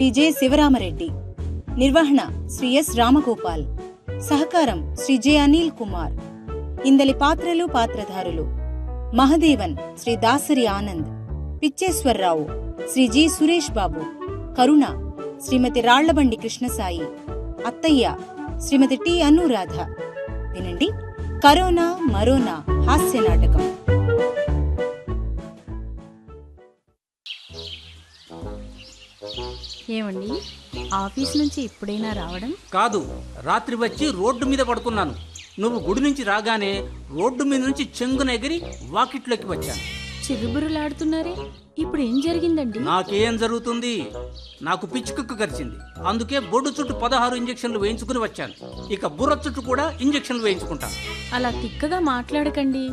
Shri J. Sivarama Reddy. నిర్వహణ Shri yes. Ramagopal. సహకారం Shri J. Anil Kumar. ఇందలి పాత్రలు పాత్రధారులు: మహదేవన్ శ్రీ దాసరి ఆనంద్, పిచ్చేశ్వరరావు శ్రీ జి. సురేష్ బాబు, కరుణ శ్రీమతి రాళ్లబండి కృష్ణసాయి, అత్తయ్య శ్రీమతి టి. అనురాధ. వినండి కరోనా మరోనా హాస్య నాటకం. ఏమండి, ఆఫీస్ నుంచి ఇప్పుడైనా రావడం? కాదు, రాత్రి వచ్చి రోడ్డు మీద పడుకున్నాను. నువ్వు గుడి నుంచి రాగానే రోడ్డు మీద నుంచి చెంగున ఎగిరి వాకిట్లోకి వచ్చాను. చిరుబురులాడుతున్నారే, ఇప్పుడు ఏం జరిగిందండి? నాకేం జరుగుతుంది? నాకు పిచ్చుకుక్కు కరిచింది. అందుకే బొడ్డు చుట్టూ 16 ఇంజెక్షన్లు వేయించుకుని వచ్చాను. ఇక బుర్ర చుట్టూ కూడా ఇంజెక్షన్లు వేయించుకుంటాను. అలా తిక్కగా మాట్లాడకండి.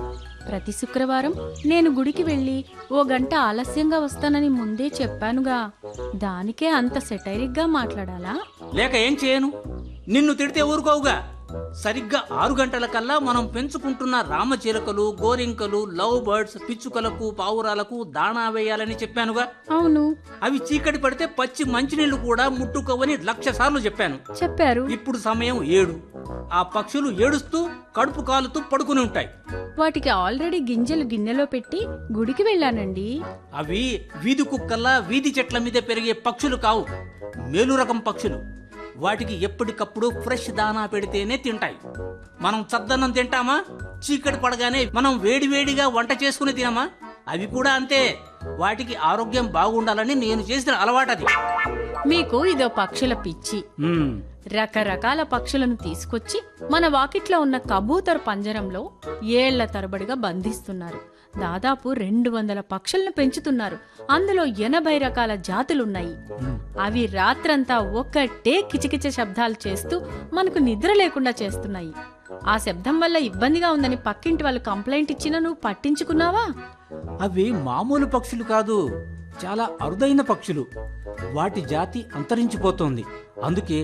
ప్రతి శుక్రవారం నేను గుడికి వెళ్ళి 1 గంట ఆలస్యంగా వస్తానని ముందే చెప్పానుగా. దానికే అంత సెటైరిక్ గా మాట్లాడాలా? లేక ఏం చేయను? నిన్ను తిడితే ఊరుకోవుగా. సరిగ్గా 6 గంటలకల్లా మనం పెంచుకుంటున్న రామచిలకలు, గోరింకలు, లవ్ బర్డ్స్, పిచ్చుకలకు, పావురాలకు దాణా వేయాలని చెప్పానుగా. అవును. అవి చీకటి పడితే పచ్చి మంచినీళ్లు కూడా ముట్టుకోవని 1,00,000 సార్లు చెప్పారు. ఇప్పుడు సమయం 7. ఆ పక్షులు ఏడుస్తూ కడుపు కాలుతూ పడుకుని ఉంటాయి. వాటికి ఆల్రెడీ గింజలు గిన్నెలో పెట్టి గుడికి వెళ్ళానండి. అవి వీధి కుక్కల్లా వీధి చెట్ల మీద పెరిగే పక్షులు కావు, మేలు రకం పక్షులు. వాటికి ఎప్పటికప్పుడు ఫ్రెష్ దానా పెడితేనే తింటాయి. మనం చద్దన్నం తింటామా? చీకటి పడగానే మనం వేడివేడిగా వంట చేసుకుని తినమా? అవి కూడా అంతే. వాటికి ఆరోగ్యం బాగుండాలని నేను చేసిన అలవాటది. మీకు ఇదో పక్షుల పిచ్చి. రకరకాల పక్షులను తీసుకొచ్చి మన వాకిట్లో ఉన్న కబూతర్ పంజరంలో ఏళ్ల తరబడిగా బంధిస్తున్నారు. దాదాపు 200 పక్షులను పెంచుతున్నారు. అందులో 80 రకాల జాతులున్నాయి. అవి రాత్రంతా ఒక్కటే కిచకిచ శబ్దాలు చేస్తూ మనకు నిద్ర లేకుండా చేస్తున్నాయి. ఆ శబ్దం వల్ల ఇబ్బందిగా ఉందని పక్కింటి వాళ్ళు కంప్లైంట్ ఇచ్చినా నువ్వు పట్టించుకున్నావా? అవి మామూలు పక్షులు కాదు, చాలా అరుదైన పక్షులు. వాటి జాతి అంతరించిపోతోంది. అందుకే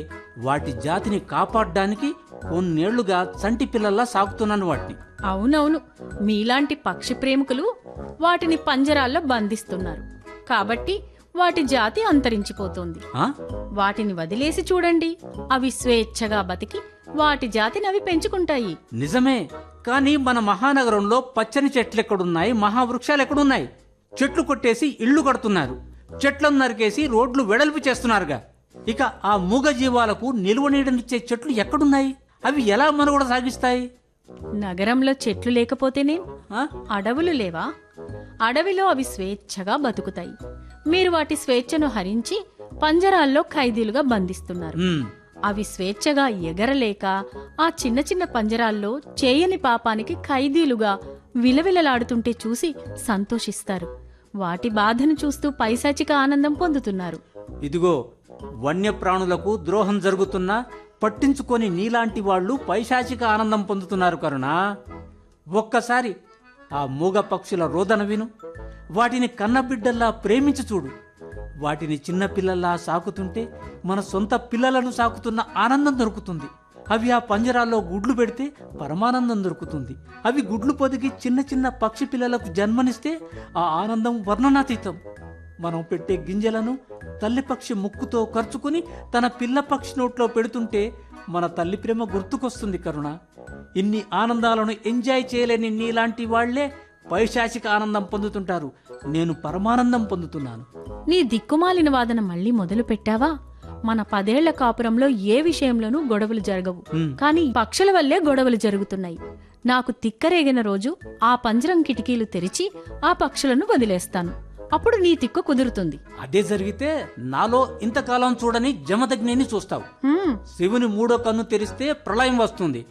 వాటి జాతిని కాపాడడానికి కొన్నేళ్లుగా చంటి పిల్లల్లా సాగుతున్నాను వాటిని. అవునవును, మీలాంటి పక్షి ప్రేమికులు వాటిని పంజరాల్లో బంధిస్తున్నారు కాబట్టి వాటి జాతి అంతరించిపోతోంది. వాటిని వదిలేసి చూడండి, అవి స్వేచ్ఛగా బతికి వాటి జాతిని అవి పెంచుకుంటాయి. నిజమే, కానీ మన మహానగరంలో పచ్చని చెట్లెక్కడున్నాయి, మహావృక్షాలు ఎక్కడున్నాయి? చెట్లు కొట్టేసి ఇళ్లు కడుతున్నారు, చెట్లను నరికేసి రోడ్లు వెడల్పు చేస్తున్నారుగా. ఇక ఆ మూగ జీవాలకు నిలువ నీడనిచ్చే చెట్లు ఎక్కడున్నాయి? అవి ఎలా మనుగడ సాగిస్తాయి? నగరంలో చెట్లు లేకపోతేనే అడవులు లేవా? అడవిలో అవి స్వేచ్ఛగా బతుకుతాయి. మీరు వాటి స్వేచ్ఛను హరించి పంజరాల్లో ఖైదీలుగా బంధిస్తున్నారు. అవి స్వేచ్ఛగా ఎగరలేక ఆ చిన్న చిన్న పంజరాల్లో చేయని పాపానికి ఖైదీలుగా విలవిలలాడుతుంటే చూసి సంతోషిస్తారు. వాటి బాధను చూస్తూ పైశాచిక ఆనందం పొందుతున్నారు. ఇదిగో, వన్యప్రాణులకు ద్రోహం జరుగుతున్నా పట్టించుకొని నీలాంటి వాళ్ళు పైశాచిక ఆనందం పొందుతున్నారు కరుణ. ఒక్కసారి ఆ మూగ పక్షుల రోదన విను. వాటిని కన్నబిడ్డల్లా ప్రేమించి చూడు. వాటిని చిన్నపిల్లల్లా సాకుతుంటే మన సొంత పిల్లలను సాకుతున్న ఆనందం దొరుకుతుంది. అవి ఆ పంజరాల్లో గుడ్లు పెడితే పరమానందం దొరుకుతుంది. అవి గుడ్లు పొదిగి చిన్న చిన్న పక్షి పిల్లలకు జన్మనిస్తే ఆ ఆనందం వర్ణనాతీతం. మనం పెట్టే గింజలను తల్లి పక్షి ముక్కుతో ఖర్చుకుని తన పిల్ల పక్షి నోట్లో పెడుతుంటే మన తల్లి ప్రేమ గుర్తుకొస్తుంది కరుణ. ఇన్ని ఆనందాలను ఎంజాయ్ చేయలేని నీలాంటి వాళ్లే పైశాచిక ఆనందం పొందుతుంటారు. నేను పరమానందం పొందుతున్నాను. నీ దిక్కుమాలిన వాదన మళ్ళీ మొదలు పెట్టావా? మన 10 ఏళ్ల కాపురంలో ఏ విషయంలోనూ గొడవలు జరగవు, కానీ పక్షుల వల్లే గొడవలు జరుగుతున్నాయి. నాకు తిక్కరేగిన రోజు ఆ పంజరం కిటికీలు తెరిచి ఆ పక్షులను వదిలేస్తాను. అప్పుడు నీ తిక్కు కుదురుతుంది. అదే జరిగితే నాలో ఇంతకాలం చూడని జమదగ్నిని చూస్తావు. శివుని 3వ కన్ను తెరిస్తే ప్రళయం వస్తుంది,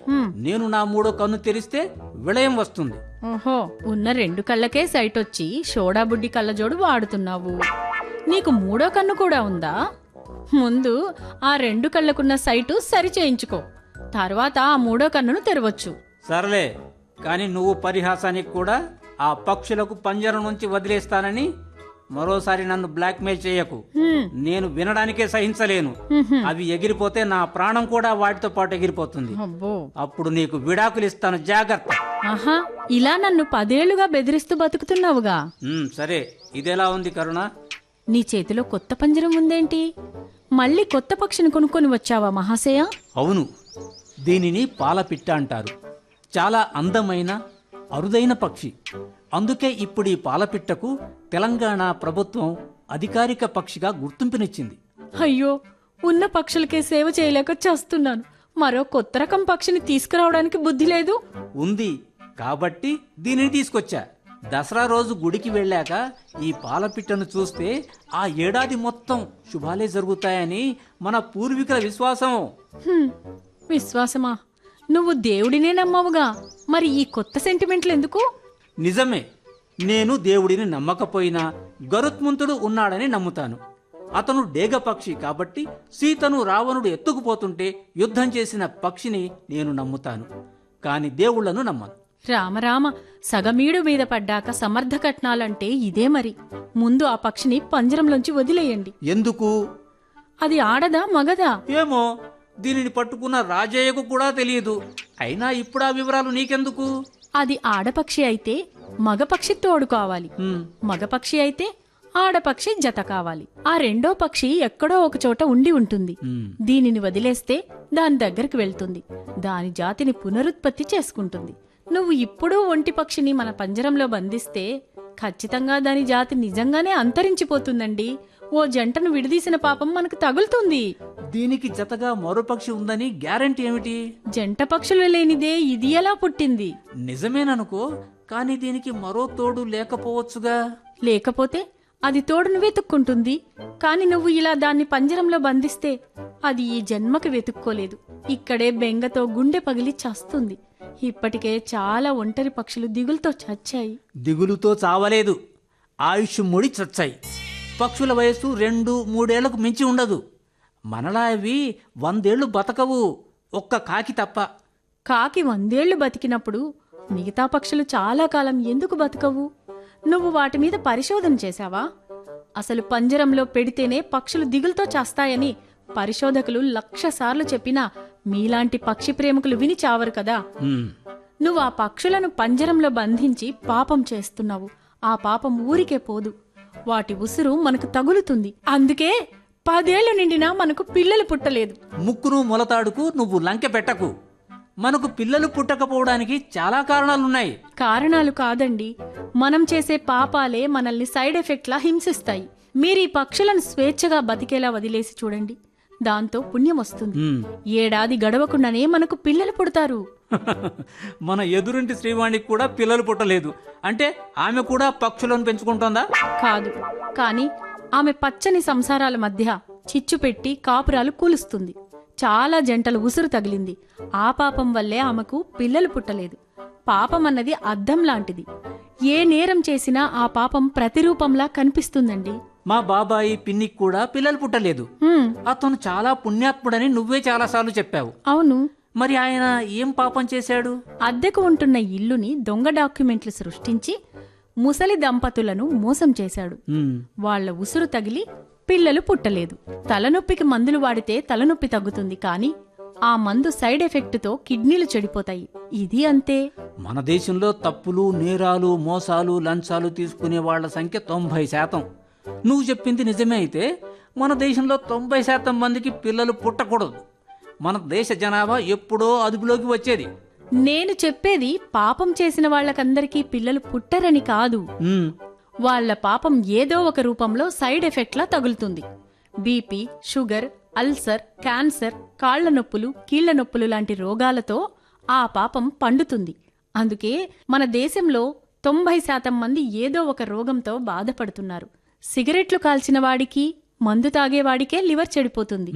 నేను నా 3వ కన్ను తెరిస్తే విలయం వస్తుంది. ఓహో, ఉన్న 2 కళ్ళకే సైట్ వచ్చి షోడాబుడ్డి కళ్ళజోడు వాడుతున్నావు. నీకు 3వ కన్ను కూడా ఉందా? ముందు ఆ 2 కళ్ళకున్న సైటు సరి చేయించుకో, తర్వాత ఆ 3వ కన్నును తెరవచ్చు. సర్లే, కాని నువ్వు పరిహాసానికి కూడా ఆ పక్షులకు పంజరం నుంచి వదిలేస్తానని మరోసారి నన్ను బ్లాక్ మెయిల్ చేయకు. నేను వినడానికే సహించలేను. అవి ఎగిరిపోతే నా ప్రాణం కూడా వాటితో పాటు ఎగిరిపోతుంది. అప్పుడు నీకు విడాకులు ఇస్తాను, జాగ్రత్త. ఆహా, ఇలా నన్ను 10 ఏళ్లుగా బెదిరిస్తూ బతుకుతున్నావుగా. సరే, ఇదెలా ఉంది కరుణ? నీ చేతిలో కొత్త పంజరం ఉందేంటి? మళ్ళీ కొత్త పక్షిని కొనుక్కొని వచ్చావా మహాశయ? అవును, దీనిని పాలపిట్ట అంటారు. చాలా అందమైన అరుదైన పక్షి. అందుకే ఇప్పుడు ఈ పాలపిట్టకు తెలంగాణ ప్రభుత్వం అధికారిక పక్షిగా గుర్తింపునిచ్చింది. అయ్యో, ఉన్న పక్షులకే సేవ చేయలేక చేస్తున్నాను. మరో కొత్త రకం పక్షిని తీసుకురావడానికి బుద్ధి లేదు. ఉంది కాబట్టి దీనిని తీసుకొచ్చా. దసరా రోజు గుడికి వెళ్ళాక ఈ పాలపిట్టను చూస్తే ఆ ఏడాది మొత్తం శుభాలే జరుగుతాయని మన పూర్వీకుల విశ్వాసం. విశ్వాసమా? నువ్వు దేవుడినే నమ్మవుగా, మరి ఈ కొత్త సెంటిమెంట్లు ఎందుకు? నిజమే, నేను దేవుడిని నమ్మకపోయినా గరుత్మంతుడు ఉన్నాడని నమ్ముతాను. అతను డేగ పక్షి కాబట్టి సీతను రావణుడు ఎత్తుకుపోతుంటే యుద్ధం చేసిన పక్షిని నేను నమ్ముతాను, కాని దేవుళ్లను నమ్మను. రామరామ, సగమీడు మీద పడ్డాక సమర్థ కట్నాలంటే ఇదే మరి. ముందు ఆ పక్షిని పంజరంలోంచి వదిలేయండి. ఎందుకు? అది ఆడదా మగదా? ఏమో, దీనిని పట్టుకున్న రాజయ్యకు కూడా తెలియదు. అయినా ఇప్పుడు ఆ వివరాలు నీకెందుకు? అది ఆడపక్షి అయితే మగపక్షి తోడు కావాలి, మగపక్షి అయితే ఆడపక్షి జత కావాలి. ఆ రెండో పక్షి ఎక్కడో ఒక చోట ఉండి ఉంటుంది. దీనిని వదిలేస్తే దాని దగ్గరికి వెళ్తుంది, దాని జాతిని పునరుత్పత్తి చేసుకుంటుంది. నువ్వు ఇప్పుడు ఒంటి పక్షిని మన పంజరంలో బంధిస్తే ఖచ్చితంగా దాని జాతి నిజంగానే అంతరించిపోతుందండి. ఓ జంటను విడదీసిన పాపం మనకు తగులుతుంది. దీనికి జతగా మరో పక్షి ఉందని గ్యారెంటీ ఏమిటి? జంట పక్షులు లేనిదే ఇది ఎలా పుట్టింది? నిజమేననుకో, కానీ దీనికి మరో తోడు లేకపోవచ్చుగా. లేకపోతే అది తోడును వెతుక్కుంటుంది. కాని నువ్వు ఇలా దాన్ని పంజరంలో బంధిస్తే అది ఈ జన్మకి వెతుక్కోలేదు. ఇక్కడే బెంగతో గుండె పగిలి చస్తుంది. ఇప్పటికే చాలా ఒంటరి పక్షులు దిగులుతో చచ్చాయి. దిగులుతో చావలేదు, ఆయుష్ ముడి చచ్చాయి. పక్షుల వయస్సు 2-3 ఏళ్లకు మించి ఉండదు. మనలా అవి 100 ఏళ్లు బతకవు, ఒక్క కాకి తప్ప. కాకి 100 ఏళ్లు బతికినప్పుడు మిగతా పక్షులు చాలా కాలం ఎందుకు బతకవు? నువ్వు వాటి మీద పరిశోధన చేశావా? అసలు పంజరంలో పెడితేనే పక్షులు దిగులుతో చేస్తాయని పరిశోధకులు 1,00,000 సార్లు చెప్పినా మీలాంటి పక్షి ప్రేమికులు విని చావరు కదా. నువ్వు ఆ పక్షులను పంజరంలో బంధించి పాపం చేస్తున్నావు. ఆ పాపం ఊరికే పోదు, వాటి ఉసురు మనకు తగులుతుంది. అందుకే 10 ఏళ్లు నిండినా మనకు పిల్లలు పుట్టలేదు. ముక్కును మొలతాడుకు నువ్వు లంకె పెట్టకు. మనకు పిల్లలు పుట్టకపోవడానికి చాలా కారణాలున్నాయి. కారణాలు కాదండి, మనం చేసే పాపాలే మనల్ని సైడ్ ఎఫెక్ట్లా హింసిస్తాయి. మీరీ పక్షులను స్వేచ్ఛగా బతికేలా వదిలేసి చూడండి, దాంతో పుణ్యం వస్తుంది. ఏడాది గడవకుండానే మనకు పిల్లలు పుడతారు. మన ఎదురింటి శ్రీవాణికి కూడా పిల్లలు పుట్టలేదు అంటే ఆమె కూడా పక్షులను పెంచుకుంటోందా? కాదు, కానీ ఆమె పచ్చని సంసారాల మధ్య చిచ్చు పెట్టి కాపురాలు కూలుస్తుంది. చాలా జంటలు ఉసురు తగిలింది. ఆ పాపం వల్లే ఆమెకు పిల్లలు పుట్టలేదు. పాపం అన్నది అద్దం లాంటిది. ఏ నేరం చేసినా ఆ పాపం ప్రతిరూపంలా కనిపిస్తుందండి. మా బాబాయి పిన్నికి కూడా పిల్లలు పుట్టలేదు. అతను చాలా పుణ్యాత్ముడని నువ్వే చాలాసార్లు చెప్పావు. అవును. మరి ఆయన ఏం పాపం చేశాడు? అద్దెకు ఉంటున్న ఇల్లుని దొంగ డాక్యుమెంట్లు సృష్టించి ముసలి దంపతులను మోసం చేశాడు. వాళ్ల ఉసురు తగిలి పిల్లలు పుట్టలేదు. తలనొప్పికి మందులు వాడితే తలనొప్పి తగ్గుతుంది, కానీ ఆ మందు సైడ్ ఎఫెక్ట్తో కిడ్నీలు చెడిపోతాయి. ఇది అంతే. మన దేశంలో తప్పులు, నేరాలు, మోసాలు, లంచాలు తీసుకునే వాళ్ల సంఖ్య 90%. నువ్వు చెప్పింది నిజమే అయితే మన దేశంలో 90% మందికి పిల్లలు పుట్టకూడదు. మన దేశ జనాభా ఎప్పుడో అదుపులోకి వచ్చేది. నేను చెప్పేది పాపం చేసిన వాళ్లకందరికీ పిల్లలు పుట్టరని కాదు. వాళ్ల పాపం ఏదో ఒక రూపంలో సైడ్ ఎఫెక్ట్లా తగులుతుంది. బీపీ, షుగర్, అల్సర్, క్యాన్సర్, కాళ్ల నొప్పులు, కీళ్ల నొప్పులు లాంటి రోగాలతో ఆ పాపం పండుతుంది. అందుకే మన దేశంలో 90% మంది ఏదో ఒక రోగంతో బాధపడుతున్నారు. సిగరెట్లు కాల్చిన వాడికి, మందు తాగేవాడికే లివర్ చెడిపోతుంది,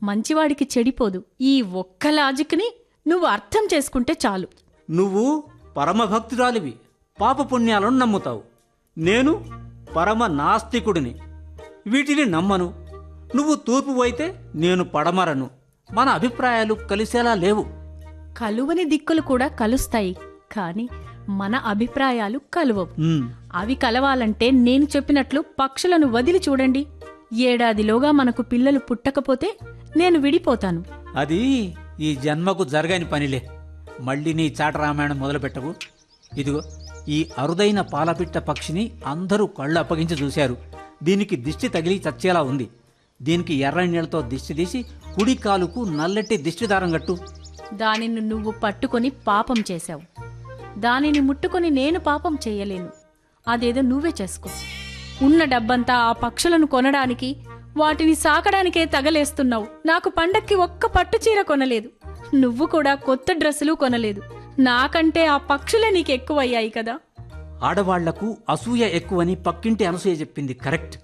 మంచివాడికి చెడిపోదు. ఈ ఒక్క లాజిక్ని నువ్వు అర్థం చేసుకుంటే చాలు. నువ్వు పరమభక్తురాలివి, పాపపుణ్యాలను నమ్ముతావు. నేను పరమ నాస్తికుడిని, వీటిని నమ్మను. నువ్వు తూర్పు అయితే నేను పడమరను. మన అభిప్రాయాలు కలిసేలా లేవు. కలువని దిక్కులు కూడా కలుస్తాయి, కాని మన అభిప్రాయాలు కలువవు. అవి కలవాలంటే నేను చెప్పినట్లు పక్షులను వదిలి చూడండి. ఏడాదిలోగా మనకు పిల్లలు పుట్టకపోతే నేను విడిపోతాను. అది ఈ జన్మకు జరగని పనిలే. మళ్ళీ నీ చాట రామాయణం మొదలుపెట్టవు. ఇదిగో ఈ అరుదైన పాలపిట్ట పక్షిని అందరూ కళ్ళు అప్పగించి చూశారు. దీనికి దిష్టి తగిలి చచ్చేలా ఉంది. దీనికి ఎర్ర నీళ్ళతో దిష్టి తీసి కుడి కాలుకు నల్లటి దిష్టి దారం కట్టు. దానిని నువ్వు పట్టుకొని పాపం చేశావు. దానిని ముట్టుకొని నేను పాపం చెయ్యలేను. అదేదో నువ్వే చేసుకో. ఉన్న డబ్బంతా ఆ పక్షులను కొనడానికి, వాటిని సాకడానికే తగలేస్తున్నావు. నాకు పండక్కి ఒక్క పట్టు చీర కొనలేదు. నువ్వు కూడా కొత్త డ్రెస్సులు కొనలేదు. నాకంటే ఆ పక్షులే నీకు ఎక్కువయ్యాయి కదా. ఆడవాళ్లకు అసూయ ఎక్కువని పక్కింటి అనసూయ చెప్పింది కరెక్ట్.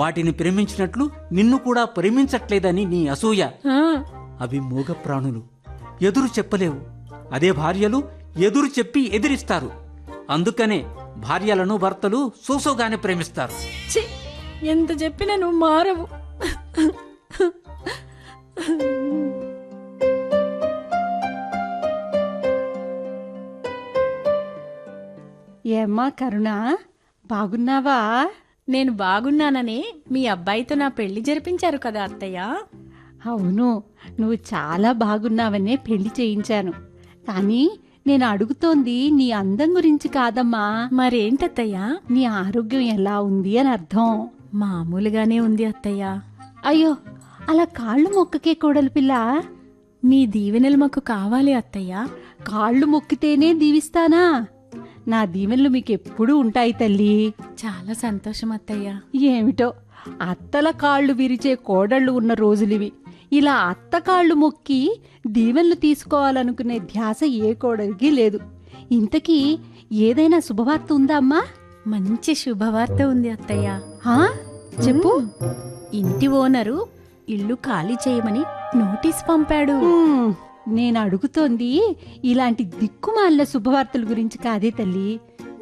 వాటిని ప్రేమించినట్లు నిన్ను కూడా ప్రేమించట్లేదని నీ అసూయ. ఆ, అవి మూగ ప్రాణులు, ఎదురు చెప్పలేవు. అదే భార్యలు ఎదురు చెప్పి ఎదిరిస్తారు. అందుకనే భార్యలను భర్తలు సోసోగానే ప్రేమిస్తారు. ఛీ, ఎంత చెప్పినా నువ్వు మారవు. ఏమ్మా కరుణ, బాగున్నావా? నేను బాగున్నాననే మీ అబ్బాయితో నా పెళ్లి జరిపించారు కదా అత్తయ్య. అవును, నువ్వు చాలా బాగున్నావనే పెళ్లి చేయించాను. కానీ నేను అడుగుతోంది నీ అందం గురించి కాదమ్మా, మరేంటత్తయ్య? నీ ఆరోగ్యం ఎలా ఉంది అని అర్థం. మామూలుగానే ఉంది అత్తయ్య. అయ్యో, అలా కాళ్ళు మొక్కకే కోడలు పిల్ల. మీ దీవెనలు మాకు కావాలి అత్తయ్య. కాళ్ళు మొక్కితేనే దీవిస్తానా? నా దీవెనలు మీకెప్పుడూ ఉంటాయి తల్లి. చాలా సంతోషం అత్తయ్య. ఏమిటో, అత్తల కాళ్ళు విరిచే కోడళ్ళు ఉన్న రోజులివి. ఇలా అత్త కాళ్ళు మొక్కి దీవెనలు తీసుకోవాలనుకునే ధ్యాస ఏ కోడలికి లేదు. ఇంతకీ ఏదైనా శుభవార్త ఉందా అమ్మా? మంచి శుభవార్త ఉంది అత్తయ్య. హా? చెప్పు. ఇంటి ఓనరు ఇల్లు ఖాళీ చేయమని నోటీస్ పంపాడు. నేను అడుగుతోంది ఇలాంటి దిక్కుమాలిన శుభవార్తల గురించి కాదే తల్లి,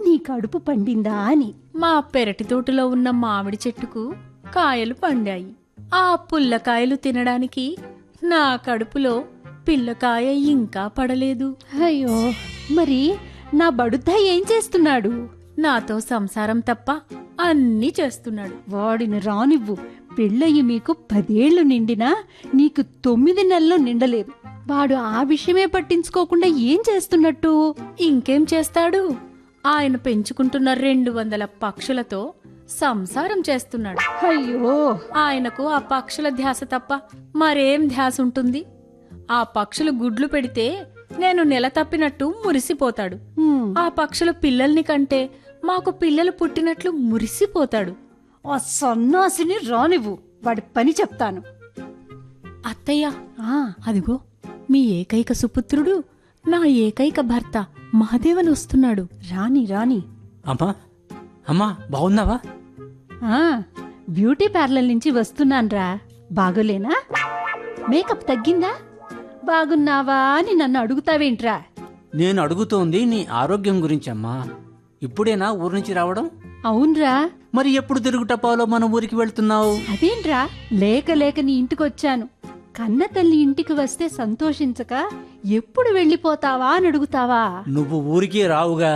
నీ కడుపు పండిందా అని. మా పెరటి తోటలో ఉన్న మామిడి చెట్టుకు కాయలు పండాయి. ఆ పుల్లకాయలు తినడానికి నా కడుపులో పిల్లకాయ ఇంకా పడలేదు. అయ్యో, మరి నా బడుద్దా ఏం చేస్తున్నాడు? నాతో సంసారం తప్ప అన్నీ చేస్తున్నాడు. వాడిని రానివ్వు. పెళ్ళయి మీకు 10 ఏళ్లు నిండినా నీకు 9 నెలలు నిండలేదు. వాడు ఆ విషయమే పట్టించుకోకుండా ఏం చేస్తున్నట్టు? ఇంకేం చేస్తాడు? ఆయన పెంచుకుంటున్న 200 పక్షులతో సంసారం చేస్తున్నాడు. అయ్యో, ఆయనకు ఆ పక్షుల ధ్యాస తప్ప మరేం ధ్యాస ఉంటుంది? ఆ పక్షులు గుడ్లు పెడితే నేను నెల తప్పినట్టు మురిసిపోతాడు. ఆ పక్షుల పిల్లల్ని కంటే మాకు పిల్లలు పుట్టినట్లు మురిసిపోతాడు. ఆ సన్నాసిని రానివ్వు, వాడి పని చెప్తాను. అత్తయ్య, అదిగో మీ ఏకైక సుపుత్రుడు, నా ఏకైక భర్త మహాదేవన్ వస్తున్నాడు. రాని రాని. అమ్మా, అమ్మా, బాగున్నావా? బ్యూటీ పార్లర్ నుంచి వస్తున్నాన్రా. బాగోలేనా? మేకప్ తగ్గిందా? బాగున్నావా అని నన్ను అడుగుతావేంట్రా? నేను అడుగుతోంది నీ ఆరోగ్యం గురించమ్మా. ఇప్పుడేనా ఊరు నుంచి రావడం? అవునరా. మరి ఎప్పుడు తిరుగుటపాలో మన ఊరికి వెళ్తున్నావు? అదేంట్రా, లేక లేక నీ ఇంటికొచ్చాను. కన్న తల్లి ఇంటికి వస్తే సంతోషించక ఎప్పుడు వెళ్ళిపోతావా అని అడుగుతావా? నువ్వు ఊరికే రావుగా,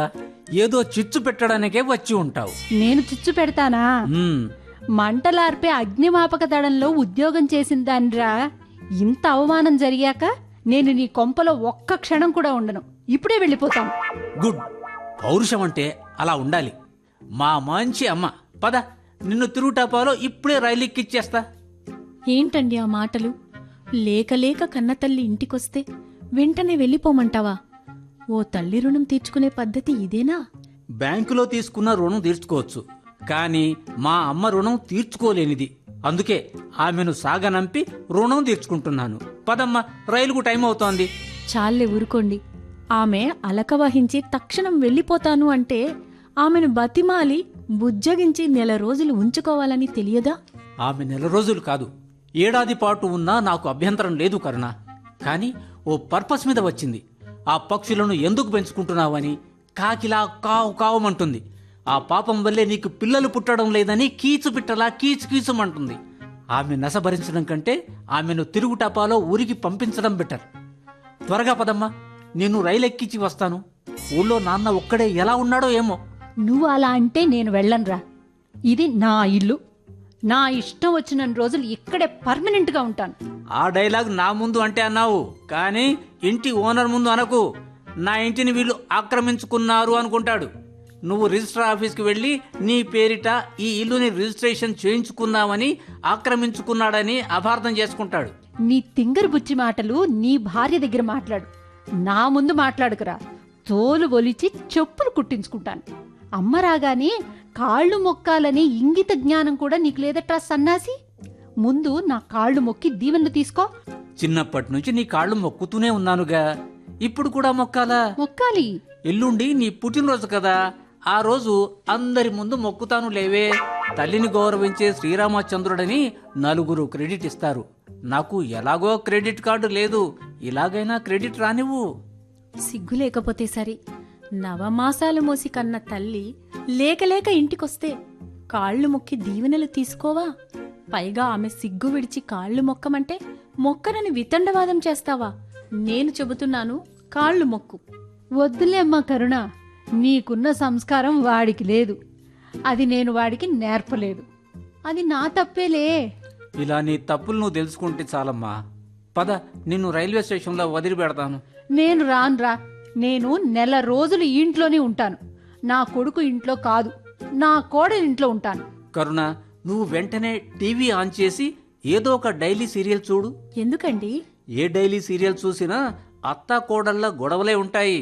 ఏదో చిచ్చు పెట్టడానికే వచ్చి ఉంటావు. నేను చిచ్చు పెడతానా? ఉమ్, మంటలార్పే అగ్నిమాపక దళంలో ఉద్యోగం చేసిన దానిరా. ఇంత అవమానం జరిగాక నేను నీ కొంపలో ఒక్క క్షణం కూడా ఉండను. ఇప్పుడే వెళ్ళిపోతాను. గుడ్. పౌరుషం అంటే అలా ఉండాలి. మా మంచి అమ్మ, పద, నిన్ను తిరుగుటాపాలో ఇప్పుడే రైలు ఎక్కిచ్చేస్తా. ఏంటండి ఆ మాటలు? లేక లేక కన్నతల్లి ఇంటికొస్తే వెంటనే వెళ్ళిపోమంటావా? ఓ తల్లి రుణం తీర్చుకునే పద్ధతి ఇదేనా? బ్యాంకులో తీసుకున్న రుణం తీర్చుకోవచ్చు, కానీ మా అమ్మ రుణం తీర్చుకోలేనిది. అందుకే ఆమెను సాగనంపి రుణం తీర్చుకుంటున్నాను. పదమ్మా, రైలుకు టైం అవుతోంది. చాలే ఊరుకోండి. ఆమె అలక వహించి తక్షణం వెళ్ళిపోతాను అంటే ఆమెను బతిమాలి బుజ్జగించి 1 రోజులు ఉంచుకోవాలని తెలియదా? ఆమె 1 రోజులు కాదు, ఏడాది పాటు ఉన్నా నాకు అభ్యంతరం లేదు కరుణ. కానీ ఓ పర్పస్ మీద వచ్చింది. ఆ పక్షులను ఎందుకు పెంచుకుంటున్నావని కాకిలా కావు కావమంటుంది. ఆ పాపం వల్లే నీకు పిల్లలు పుట్టడం లేదని కీచు పిట్టలా కీచు కీచుమంటుంది. ఆమె నస భరించడం కంటే ఆమెను తిరుగుటపాలో ఊరికి పంపించడం బెటర్. త్వరగా పదమ్మా, నేను రైలు ఎక్కించి వస్తాను. ఊళ్ళో నాన్న ఒక్కడే ఎలా ఉన్నాడో ఏమో. నువ్వు అలా అంటే నేను వెళ్ళనురా. ఇది నా ఇల్లు. నా ఇష్టం వచ్చిన రోజులు ఇక్కడే పర్మనెంట్ గా ఉంటాను. ఆ డైలాగ్ నా ముందు అంటే అన్నావు, కానీ ఇంటి ఓనర్ ముందు అనకు. నా ఇంటిని వీళ్ళు ఆక్రమించుకున్నారు అనుకుంటాడు. నువ్వు రిజిస్టర్ ఆఫీస్కి వెళ్ళి నీ పేరిట ఈ ఇల్లుని రిజిస్ట్రేషన్ చేయించుకున్నావని ఆక్రమించుకున్నాడని అపార్థం చేసుకుంటాడు. నీ తింగరు బుచ్చి మాటలు నీ భార్య దగ్గర మాట్లాడు, నా ముందు మాట్లాడుకురా. తోలు ఒలిచి చెప్పులు కుట్టించుకుంటాను. అమ్మ రాగానే కాళ్ళు మొక్కాలనే ఇంగిత జ్ఞానం కూడా నీకు లేదట్రా సన్నాసి. ముందు నా కాళ్ళు మొక్కి దీవెనలు తీసుకో. చిన్నప్పటి నుంచి నీ కాళ్ళు మొక్కుతూనే ఉన్నానుగా, ఇప్పుడు కూడా మొక్కాలా? మొక్కాలి. ఎల్లుండి నీ పుట్టినరోజు కదా, ఆ రోజు అందరి ముందు మొక్కుతాను లేవే. తల్లిని గౌరవించే శ్రీరామచంద్రుడని నలుగురు క్రెడిట్ ఇస్తారు. నాకు ఎలాగో క్రెడిట్ కార్డు లేదు, ఇలాగైనా క్రెడిట్ రానివ్వు. సిగ్గు లేకపోతే సరి. నవమాసాలు మోసి కన్న తల్లి లేక లేక ఇంటికొస్తే కాళ్ళు మొక్కి దీవెనలు తీసుకోవా? పైగా ఆమె సిగ్గు విడిచి కాళ్ళు మొక్కమంటే మొక్కనని వితండవాదం చేస్తావా? నేను చెబుతున్నాను, కాళ్ళు మొక్కు. వద్దులే అమ్మా కరుణ, నీకున్న సంస్కారం వాడికి లేదు, అది నేను వాడికి నేర్పలేదు. అది నా తప్పేలే. ఇలా నీ తప్పులు నువ్వు తెలుసుకుంటే చాలమ్మా. పద, నిన్ను రైల్వే స్టేషన్లో వదిలిపెడతాను. నేను రానురా. నేను నెల రోజులు ఇంట్లోనే ఉంటాను. నా కొడుకు ఇంట్లో కాదు, నా కోడలి ఇంట్లో ఉంటాను. కరుణ, నువ్వు వెంటనే టీవీ ఆన్ చేసి ఏదో ఒక డైలీ సీరియల్ చూడు. ఎందుకండి? ఏ డైలీ సీరియల్ చూసినా అత్తా కోడళ్ళ గొడవలే ఉంటాయి.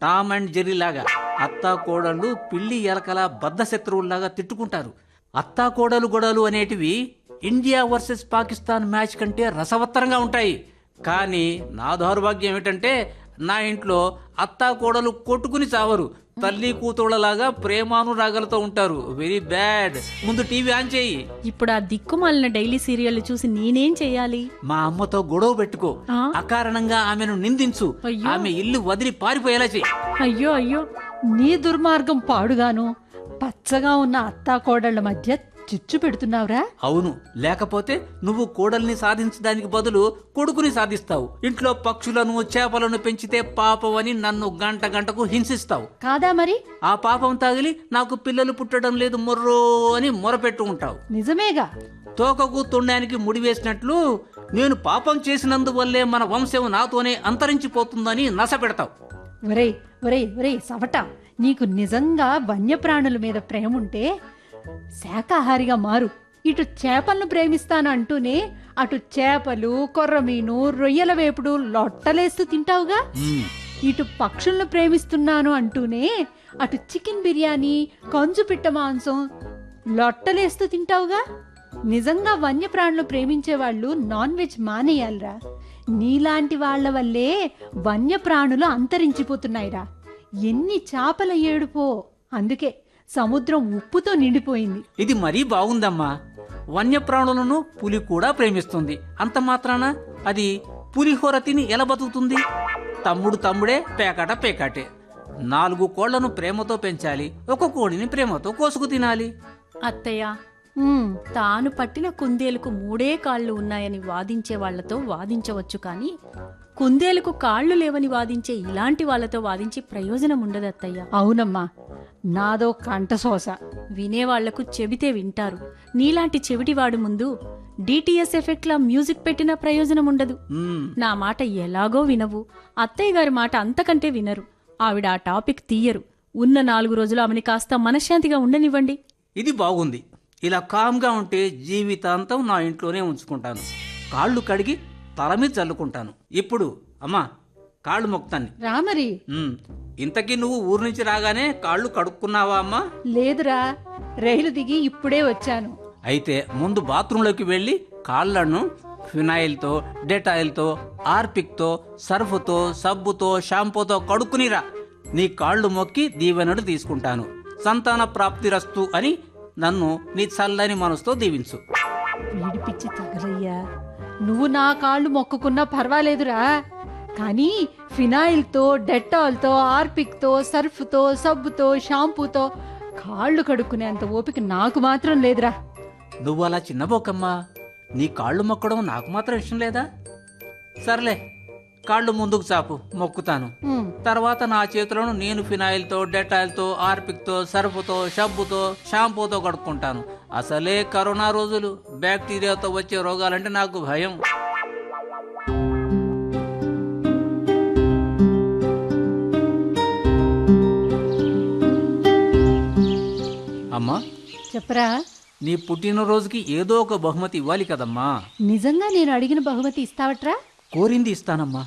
టామ్ అండ్ జెర్రీ లాగా అత్తా కోడళ్ళు పిల్లి ఎలకలా బద్ధ శత్రువుల్లాగా తిట్టుకుంటారు. అత్తా కోడలు గొడవలు అనేటివి ఇండియా వర్సెస్ పాకిస్తాన్ మ్యాచ్ కంటే రసవత్తరంగా ఉంటాయి. కానీ నా దౌర్భాగ్యం ఏమిటంటే నా ఇంట్లో అత్తా కోడలు కొట్టుకుని చావరు, తల్లి కూతుళ్ళలాగా ప్రేమానురాగాలతో ఉంటారు. Very bad. ముందు టీవీ ఆన్ చేయి. ఇప్పుడు ఆ దిక్కుమాలిన డైలీ సీరియల్ చూసి నేనేం చెయ్యాలి? మా అమ్మతో గొడవ పెట్టుకో, అకారణంగా ఆమెను నిందించు, ఆమె ఇల్లు వదిలి పారిపోయేలా చెయ్యి. అయ్యో అయ్యో, నీ దుర్మార్గం పాడుగాను. పచ్చగా ఉన్న అత్తా కోడళ్ల మధ్య చిచ్చు పెడుతున్నావురా. అవును, లేకపోతే నువ్వు కోడల్ని సాధించడానికి బదులు కొడుకుని సాధిస్తావు. ఇంట్లో పక్షులను చేపలను పెంచితే పాపం అని నన్ను గంట గంటకు హింసిస్తావు. కాదా మరి? ఆ పాపం తగిలి నాకు పిల్లలు పుట్టడం లేదు మొర్రో అని మొరపెట్టు ఉంటావు. నిజమేగా. తోకకు తొండానికి ముడివేసినట్లు నేను పాపం చేసినందువల్లే మన వంశం నాతోనే అంతరించిపోతుందని నస పెడతావు. ఒరేయ్ ఒరేయ్ ఒరేయ్ సవట, నీకు నిజంగా వన్యప్రాణుల మీద ప్రేమ ఉంటే శాకాహారిగా మారు. ఇటు చేపలను ప్రేమిస్తాను అంటూనే అటు చేపలు, కొర్రమీను, రొయ్యల వేపుడు లొట్టలేస్తూ తింటావుగా. ఇటు పక్షులను ప్రేమిస్తున్నాను అంటూనే అటు చికెన్ బిర్యానీ, కంజుపిట్ట మాంసం లొట్టలేస్తూ తింటావుగా. నిజంగా వన్యప్రాణులు ప్రేమించే వాళ్ళు నాన్ వెజ్ మానేయాలరా. నీలాంటి వాళ్ల వల్లే వన్యప్రాణులు అంతరించిపోతున్నాయిరా. ఎన్ని చేపల ఏడుపో. అందుకే సముద్రం ఉప్పుతో నిండిపోయింది. ఇది మరీ బాగుందమ్మా. వన్యప్రాణులను పులి కూడా ప్రేమిస్తుంది. అంత మాత్రాన అది పులిహోర తిని ఎలా బతుకుతుంది? తమ్ముడు తమ్ముడే, పేకాట పేకాటే. 4 కోళ్లను ప్రేమతో పెంచాలి, ఒక కోడిని ప్రేమతో కోసుకు తినాలి. అత్తయ్య, తాను పట్టిన కుందేలుకు 3 కాళ్ళు ఉన్నాయని వాదించే వాళ్లతో వాదించవచ్చు, కానీ కుందేలుకు కాళ్ళు లేవని వాదించే ఇలాంటి వాళ్లతో వాదించి ప్రయోజనం ఉండదు అత్తయ్య. అవునమ్మా, నాదో కంఠశోస. వినేవాళ్లకు చెబితే వింటారు. నీలాంటి చెవిటివాడు ముందు డిటిఎస్ ఎఫెక్ట్ లా మ్యూజిక్ పెట్టినా ప్రయోజనం ఉండదు. నా మాట ఎలాగో వినవు, అత్తయ్య గారి మాట అంతకంటే వినరు. ఆవిడ ఆ టాపిక్ తీయరు. ఉన్న 4 రోజులు ఆమెని కాస్త మనశ్శాంతిగా ఉండనివ్వండి. ఇది బాగుంది. ఇలా కామ్గా ఉంటే జీవితాంతం నా ఇంట్లోనే ఉంచుకుంటాను. కాళ్ళు కడిగి తల మీద చల్లుకుంటాను. ఇప్పుడు అమ్మా, కాళ్ళు మొక్తాన్ని. రామరి, ఇంతకీ నువ్వు ఊరు నుంచి రాగానే కాళ్ళు కడుక్కున్నావా అమ్మా? లేదురా, రైలు దిగి ఇప్పుడే వచ్చాను. అయితే ముందు బాత్రూంలోకి వెళ్ళి కాళ్లను ఫినాయిల్తో, డెటాయిల్తో, ఆర్పిక్తో, సర్ఫుతో, సబ్బుతో, షాంపూతో కడుక్కునిరా. నీ కాళ్ళు మొక్కి దీవెనలు తీసుకుంటాను. సంతాన ప్రాప్తిరస్తు అని నన్ను నీ చల్లని మనసుతో దీవించు. వీడిపిచ్చి తగలయ్యా. నువ్వు నా కాళ్ళు మొక్కుకున్నా పర్వాలేదురా, కానీ ఫినాయిల్తో, డెటాల్తో, ఆర్పిక్తో, సర్ఫ్తో, సబ్బుతో, షాంపూతో కాళ్ళు కడుక్కునేంత ఓపిక నాకు మాత్రం లేదురా. నువ్వు అలా చిన్నబోకమ్మా. నీ కాళ్ళు మొక్కడం నాకు మాత్రం ఇష్టం లేదా? సర్లే, కాళ్ళు ముందుకు చాపు, మొక్కుతాను. తర్వాత నా చేతులను నేను ఫినాయిల్తో, డెటాయిల్తో, ఆర్పిక్తో, సర్ఫుతో, సబ్బుతో, షాంపూతో కడుక్కుంటాను. అసలే కరోనా రోజులు, బ్యాక్టీరియాతో వచ్చే రోగాలంటే నాకు భయం. అమ్మా, చెప్పరా. నీ పుట్టినరోజుకి ఏదో ఒక బహుమతి ఇవ్వాలి కదమ్మా. నిజంగా నేను అడిగిన బహుమతి ఇస్తావట్రా? కోరింది ఇస్తానమ్మా.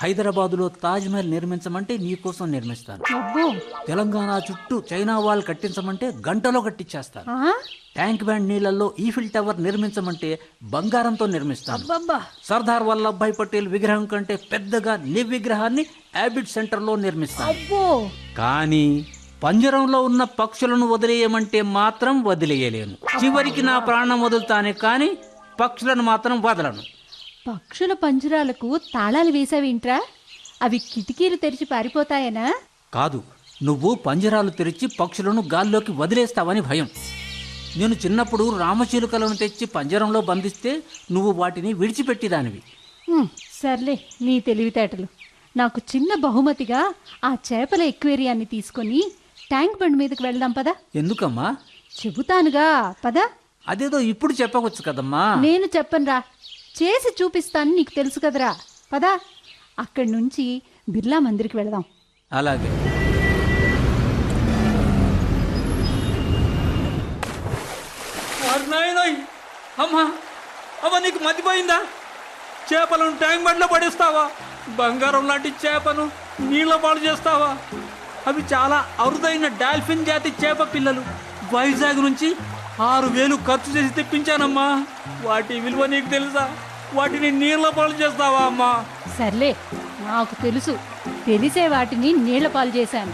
హైదరాబాదులో తాజ్మహల్ నిర్మించమంటే నీకోసం నిర్మిస్తాను. అబ్బో. తెలంగాణ చుట్టూ చైనా వాల్ కట్టించమంటే గంటలో కట్టించేస్తాను. ఆ? ట్యాంక్ బ్యాండ్ నీళ్లలో ఈఫిల్ టవర్ నిర్మించమంటే బంగారంతో నిర్మిస్తాను. అబ్బబ్బా. సర్దార్ వల్లభాయ్ పటేల్ విగ్రహం కంటే పెద్దగా నీ విగ్రహాన్ని యాబిడ్ సెంటర్లో నిర్మిస్తాను. అబ్బో. కానీ పంజరంలో ఉన్న పక్షులను వదిలేయమంటే మాత్రం వదిలేయలేను. చివరికి నా ప్రాణం వదులుతానే కానీ పక్షులను మాత్రం వదలను. పక్షుల పంజరాలకు తాళాలు వేసావేంట్రా? అవి కిటికీలు తెరిచి పారిపోతాయనా? కాదు, నువ్వు పంజరాలు తెరిచి పక్షులను గాల్లోకి వదిలేస్తావని భయం. నేను చిన్నప్పుడు రామచిలుకలను తెచ్చి పంజరంలో బంధిస్తే నువ్వు వాటిని విడిచిపెట్టిదానివి. సర్లే, నీ తెలివితేటలు. నాకు చిన్న బహుమతిగా ఆ చేపల ఎక్వేరియాన్ని తీసుకొని ట్యాంక్ బండ్ మీదకి వెళ్దాం పదా. ఎందుకమ్మా? చెబుతానుగా పదా. అదేదో ఇప్పుడు చెప్పవచ్చు కదమ్మా. నేను చెప్పనురా, చేసి చూపిస్తాను, నీకు తెలుసు కదరా. పదా, అక్కడి నుంచి బిర్లా మందిర్కి వెళదాం. అలాగే. అమ్మా, అమ్మ, నీకు మతిపోయిందా? చేపలను ట్యాంక్ బండ్లో పడేస్తావా? బంగారం లాంటి చేపను నీళ్ళ పాడు చేస్తావా? అవి చాలా అరుదైన డాల్ఫిన్ జాతి చేప పిల్లలు. వైజాగ్ నుంచి 6,000 ఖర్చు చేసి తెప్పించానమ్మా. వాటి విలువ నీకు తెలుసా? వాటిని నీళ్ళ పాలు చేస్తావా అమ్మా? సర్లే, నాకు తెలుసు. తెలిసే వాటిని నీళ్ల పాలు చేశాను.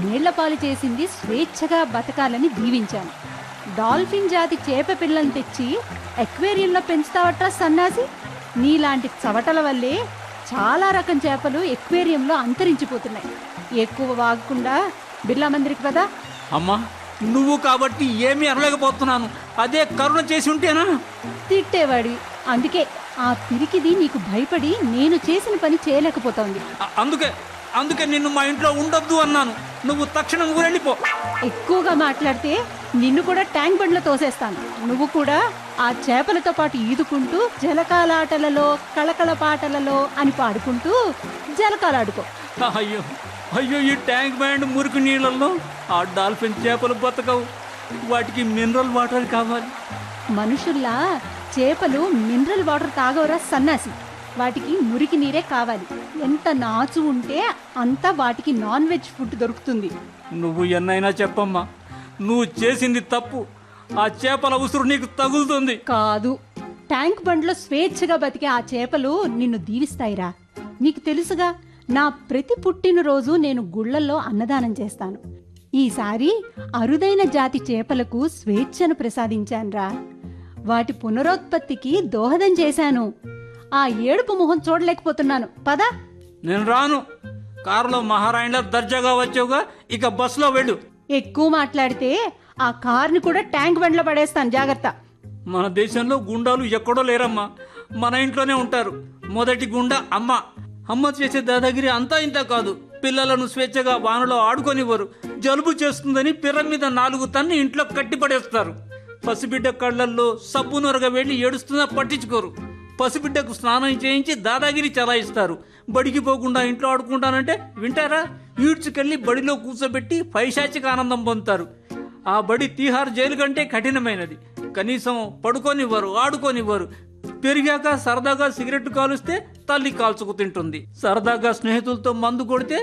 నీళ్ల పాలు చేసింది స్వేచ్ఛగా బతకాలని దీవించాను. డాల్ఫిన్ జాతి చేప పిల్లల్ని తెచ్చి ఎక్వేరియంలో పెంచుతావట్రా సన్నాసి. నీలాంటి చవటల వల్లే చాలా రకం చేపలు ఎక్వేరియంలో అంతరించిపోతున్నాయి. ఎక్కువ వాగకుండా బిర్లా మందిరికి కదా. అమ్మా, నువ్వు కాబట్టి ఏమీ అనలేకపోతున్నాను. అదే కరుణ చేసి ఉంటేనా? తిట్టేవాడి, అందుకే ఆ పిరికిది నీకు భయపడి నేను చేసిన పని చేయలేకపోతోంది. అందుకే నిన్ను మా ఇంట్లో ఉండొద్దు అన్నాను. నువ్వు తక్షణం ఊరెళ్ళిపో. ఎక్కువగా మాట్లాడితే నిన్ను కూడా ట్యాంక్ బండ్లో తోసేస్తాను. నువ్వు కూడా ఆ చేపలతో పాటు ఈదుకుంటూ జలకాలాటలలో కళకళ పాటలలో అని పాడుకుంటూ జలకాలాడుకో. అయ్యో అయ్యో, ఈ ట్యాంక్ బ్యాండ్ మురికి నీళ్ళల్లో ఆ డాల్ఫిన్ చేపలు బతకవు. వాటికి మినరల్ వాటర్ కావాలి. మనుషుల్లా చేపలు మినరల్ వాటర్ తాగవరా సన్నాసి. వాటికి మురికి నీరే కావాలి. ఎంత నాచు ఉంటే అంత వాటికి నాన్ వెజ్ ఫుడ్ దొరుకుతుంది. నువ్వు ఎన్నైనా చెప్పమ్మా, నువ్వు చేసింది తప్పు. ఆ చేపల ఉసురు నీకు తగులుతుంది. కాదు, ట్యాంక్ బండ్లో స్వేచ్ఛగా బతికే ఆ చేపలు నిన్ను దీవిస్తాయిరా. నీకు తెలుసుగా, నా ప్రతి పుట్టినరోజు నేను గుళ్ళల్లో అన్నదానం చేస్తాను. ఈసారి అరుదైన జాతి చేపలకు స్వేచ్ఛను ప్రసాదించానురా. వాటి పునరుత్పత్తికి దోహదం చేశాను. ఆ ఏడుపు మొహం చూడలేకపోతున్నాను. పదా. నేను రాను. కారులో మహారాణిలా దర్జాగా వచ్చావుగా, ఇక బస్సులో వెళ్ళు. ఎక్కువ మాట్లాడితే ఆ కార్ని కూడా ట్యాంక్ బండ్లో పడేస్తాను, జాగ్రత్త. మన దేశంలో గుండాలు ఎక్కడో లేరమ్మా, మన ఇంట్లోనే ఉంటారు. మొదటి గుండా అమ్మ చేసే దాదాగిరి అంతా ఇంత కాదు. పిల్లలను స్వేచ్ఛగా వానలో ఆడుకొనివ్వరు. జలుబు చేస్తుందని పిర్ర మీద 4 తన్ని ఇంట్లో కట్టిపడేస్తారు. పసిబిడ్డ కళ్ళల్లో సబ్బు నొరగ వెళ్ళి ఏడుస్తున్నా పట్టించుకోరు. పసిబిడ్డకు స్నానం చేయించి దాదాగిరి చలాయిస్తారు. బడికి పోకుండా ఇంట్లో ఆడుకుంటానంటే వింటారా? ఈడ్చుకెళ్లి బడిలో కూర్చోబెట్టి పైశాచిక ఆనందం పొందుతారు. ఆ బడి తీహార్ జైలు కంటే కఠినమైనది. కనీసం పడుకోనివ్వరు, ఆడుకోనివ్వరు. పెరిగాక సరదాగా సిగరెట్ కాలుస్తే తల్లి కాల్చుకు తింటుంది. సరదాగా స్నేహితులతో మందు కొడితే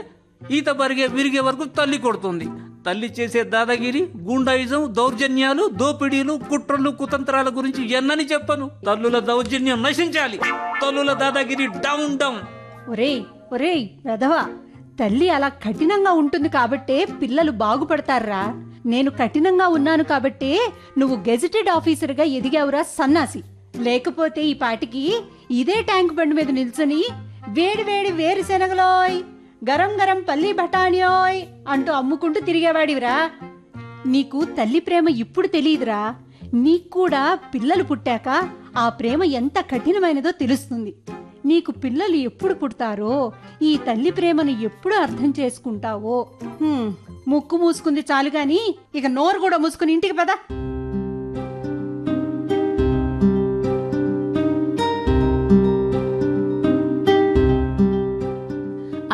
ఈత విరిగే వరకు తల్లి కొడుతుంది. తల్లి చేసే దాదాగిరి, గుండాయిజం, దౌర్జన్యాలు, దోపిడీలు, కుట్రలు, కుతంత్రాల గురించి ఎన్నని చెప్పను. తల్లుల దౌర్జన్యం నశించాలి. తల్లుల దాదాగిరి డౌన్ డౌన్. ఒరేయ్ వెధవా, తల్లి అలా కఠినంగా ఉంటుంది కాబట్టే పిల్లలు బాగుపడతారా. నేను కఠినంగా ఉన్నాను కాబట్టే నువ్వు గెజిటెడ్ ఆఫీసర్గా ఎదిగావురా సన్నాసి. లేకపోతే ఈ పాటికి ఇదే ట్యాంక్ బండ్ మీద నిల్చొని వేడి వేడి వేరుశెనగలోయ్, గరం గరం పల్లి బఠానియోయ్ అంటూ అమ్ముకుంటూ తిరిగేవాడివిరా. నీకు తల్లి ప్రేమ ఇప్పుడు తెలియదురా. నీకు కూడా పిల్లలు పుట్టాక ఆ ప్రేమ ఎంత కఠినమైనదో తెలుస్తుంది. నీకు పిల్లలు ఎప్పుడు పుడతారో, ఈ తల్లి ప్రేమను ఎప్పుడు అర్థం చేసుకుంటావో. ముక్కు మూసుకుంది చాలు గాని ఇక నోరు కూడా మూసుకుని ఇంటికి పద.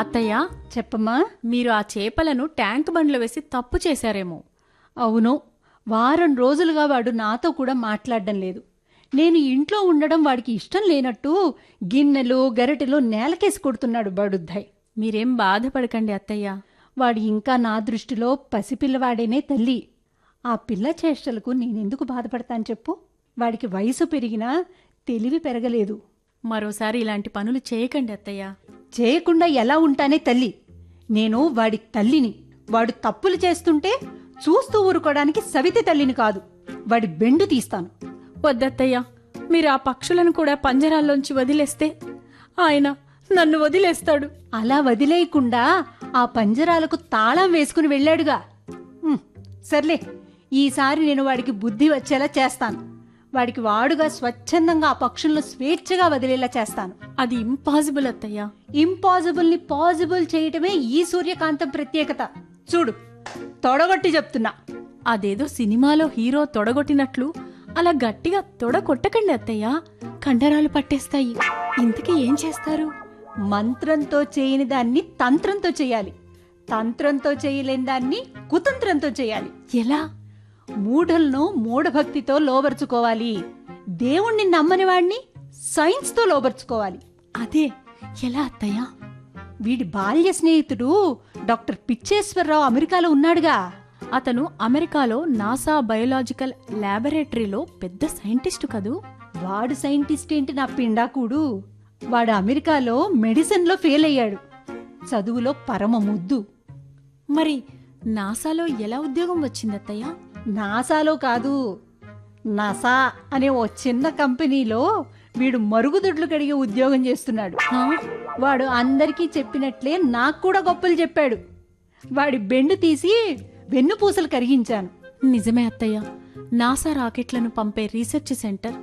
అత్తయ్య, చెప్పమ్మా. మీరు ఆ చేపలను ట్యాంక్ బండ్లో వేసి తప్పు చేశారేమో. అవును, వారం రోజులుగా వాడు నాతో కూడా మాట్లాడడం లేదు. నేను ఇంట్లో ఉండడం వాడికి ఇష్టం లేనట్టు గిన్నెలు గరిటెలు నేలకేసి కొడుతున్నాడు బడుద్దాయ్. మీరేం బాధపడకండి అత్తయ్య. వాడు ఇంకా నా దృష్టిలో పసిపిల్లవాడేనే తల్లి. ఆ పిల్ల చేష్టలకు నేనెందుకు బాధపడతాను చెప్పు? వాడికి వయసు పెరిగినా తెలివి పెరగలేదు. మరోసారి ఇలాంటి పనులు చేయకండి అత్తయ్య. చేయకుండా ఎలా ఉంటానే తల్లి? నేను వాడి తల్లిని. వాడు తప్పులు చేస్తుంటే చూస్తూ ఊరుకోవడానికి సవితి తల్లిని కాదు. వాడి బెండు తీస్తాను. వద్దత్తయ్య, మీరు ఆ పక్షులను కూడా పంజరాల్లోంచి వదిలేస్తే ఆయన నన్ను వదిలేస్తాడు. అలా వదిలేయకుండా ఆ పంజరాలకు తాళం వేసుకుని వెళ్ళాడుగా. సర్లే, ఈసారి నేను వాడికి బుద్ధి వచ్చేలా చేస్తాను. వాడికి వాడుగా స్వచ్ఛందంగా ఆ పక్షులను స్వేచ్ఛగా వదిలేలా చేస్తాను. అది ఇంపాసిబుల్ అత్తయ్య. ఇంపాసిబుల్ని పాసిబుల్ చేయటమే ఈ సూర్యకాంతం ప్రత్యేకత. చూడు, తొడగొట్టి చెప్తున్నా. అదేదో సినిమాలో హీరో తొడగొట్టినట్లు అలా గట్టిగా తొడగొట్టకండి అత్తయ్య, కండరాలు పట్టేస్తాయి. ఇంతకీ ఏం చేస్తారు? మంత్రంతో చేయని దాన్ని తంత్రంతో చేయాలి. తంత్రంతో చేయలేని దాన్ని కుతంత్రంతో చేయాలి. ఎలా? మూఢలను మూఢభక్తితో లోబరుచుకోవాలి. దేవుణ్ణి నమ్మని వాడిని సైన్స్తో లోబరుచుకోవాలి. అదే ఎలా అత్తయ్య? వీడి బాల్య స్నేహితుడు డాక్టర్ పిచ్చేశ్వరరావు అమెరికాలో ఉన్నాడుగా. అతను అమెరికాలో నాసా బయోలాజికల్ ల్యాబొరేటరీలో పెద్ద సైంటిస్టు కదూ. వాడు సైంటిస్ట్ ఏంటి నా పిండాకుడు? వాడు అమెరికాలో మెడిసిన్లో ఫెయిల్ అయ్యాడు. చదువులో పరమ ముద్దు. మరి నాసాలో ఎలా ఉద్యోగం వచ్చింది అత్తయ్య? నాసాలో కాదు, నాసా అనే ఓ చిన్న కంపెనీలో వీడు మరుగుదొడ్లు కడిగే ఉద్యోగం చేస్తున్నాడు. వాడు అందరికీ చెప్పినట్లే నాకు కూడా గొప్పలు చెప్పాడు. వాడి బెండు తీసి వెన్నుపూసలు కరిగించాను. నిజమే అత్తయ్య. నాసా రాకెట్లను పంపే రీసెర్చ్ సెంటర్,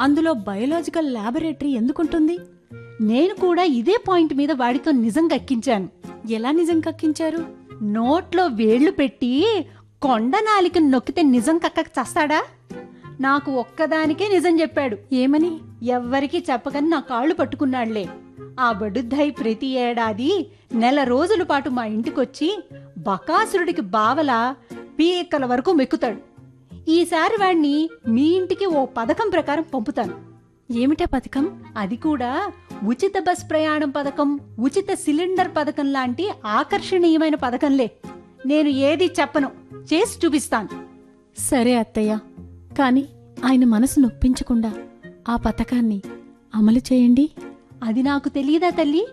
అందులో బయోలాజికల్ ల్యాబొరేటరీ ఎందుకుంటుంది? నేను కూడా ఇదే పాయింట్ మీద వాడితో నిజం కక్కించాను. ఎలా నిజం కక్కించారు? నోట్లో వేళ్లు పెట్టి కొండ నాలిక నొక్కితే నిజం కక్కక చస్తాడా? నాకు ఒక్కదానికే నిజం చెప్పాడు. ఏమని? ఎవ్వరికీ చెప్పకని నా కాళ్ళు పట్టుకున్నాళ్లే. ఆ బడుద్దాయి ప్రతి ఏడాది నెల రోజుల పాటు మా ఇంటికొచ్చి బకాసురుడికి బావలా పీకల వరకు మెక్కుతాడు. ఈసారి వాణ్ణి మీ ఇంటికి ఓ పథకం ప్రకారం పంపుతాను. ఏమిటా పథకం? అది కూడా ఉచిత బస్ ప్రయాణం పథకం, ఉచిత సిలిండర్ పథకం లాంటి ఆకర్షణీయమైన పథకంలే. నేను ఏది చెప్పను, చేసి చూపిస్తాను. సరే అత్తయ్య, కాని ఆయన మనసు నొప్పించకుండా ఆ పథకాన్ని అమలు చేయండి. అది నాకు తెలియదా తల్లి?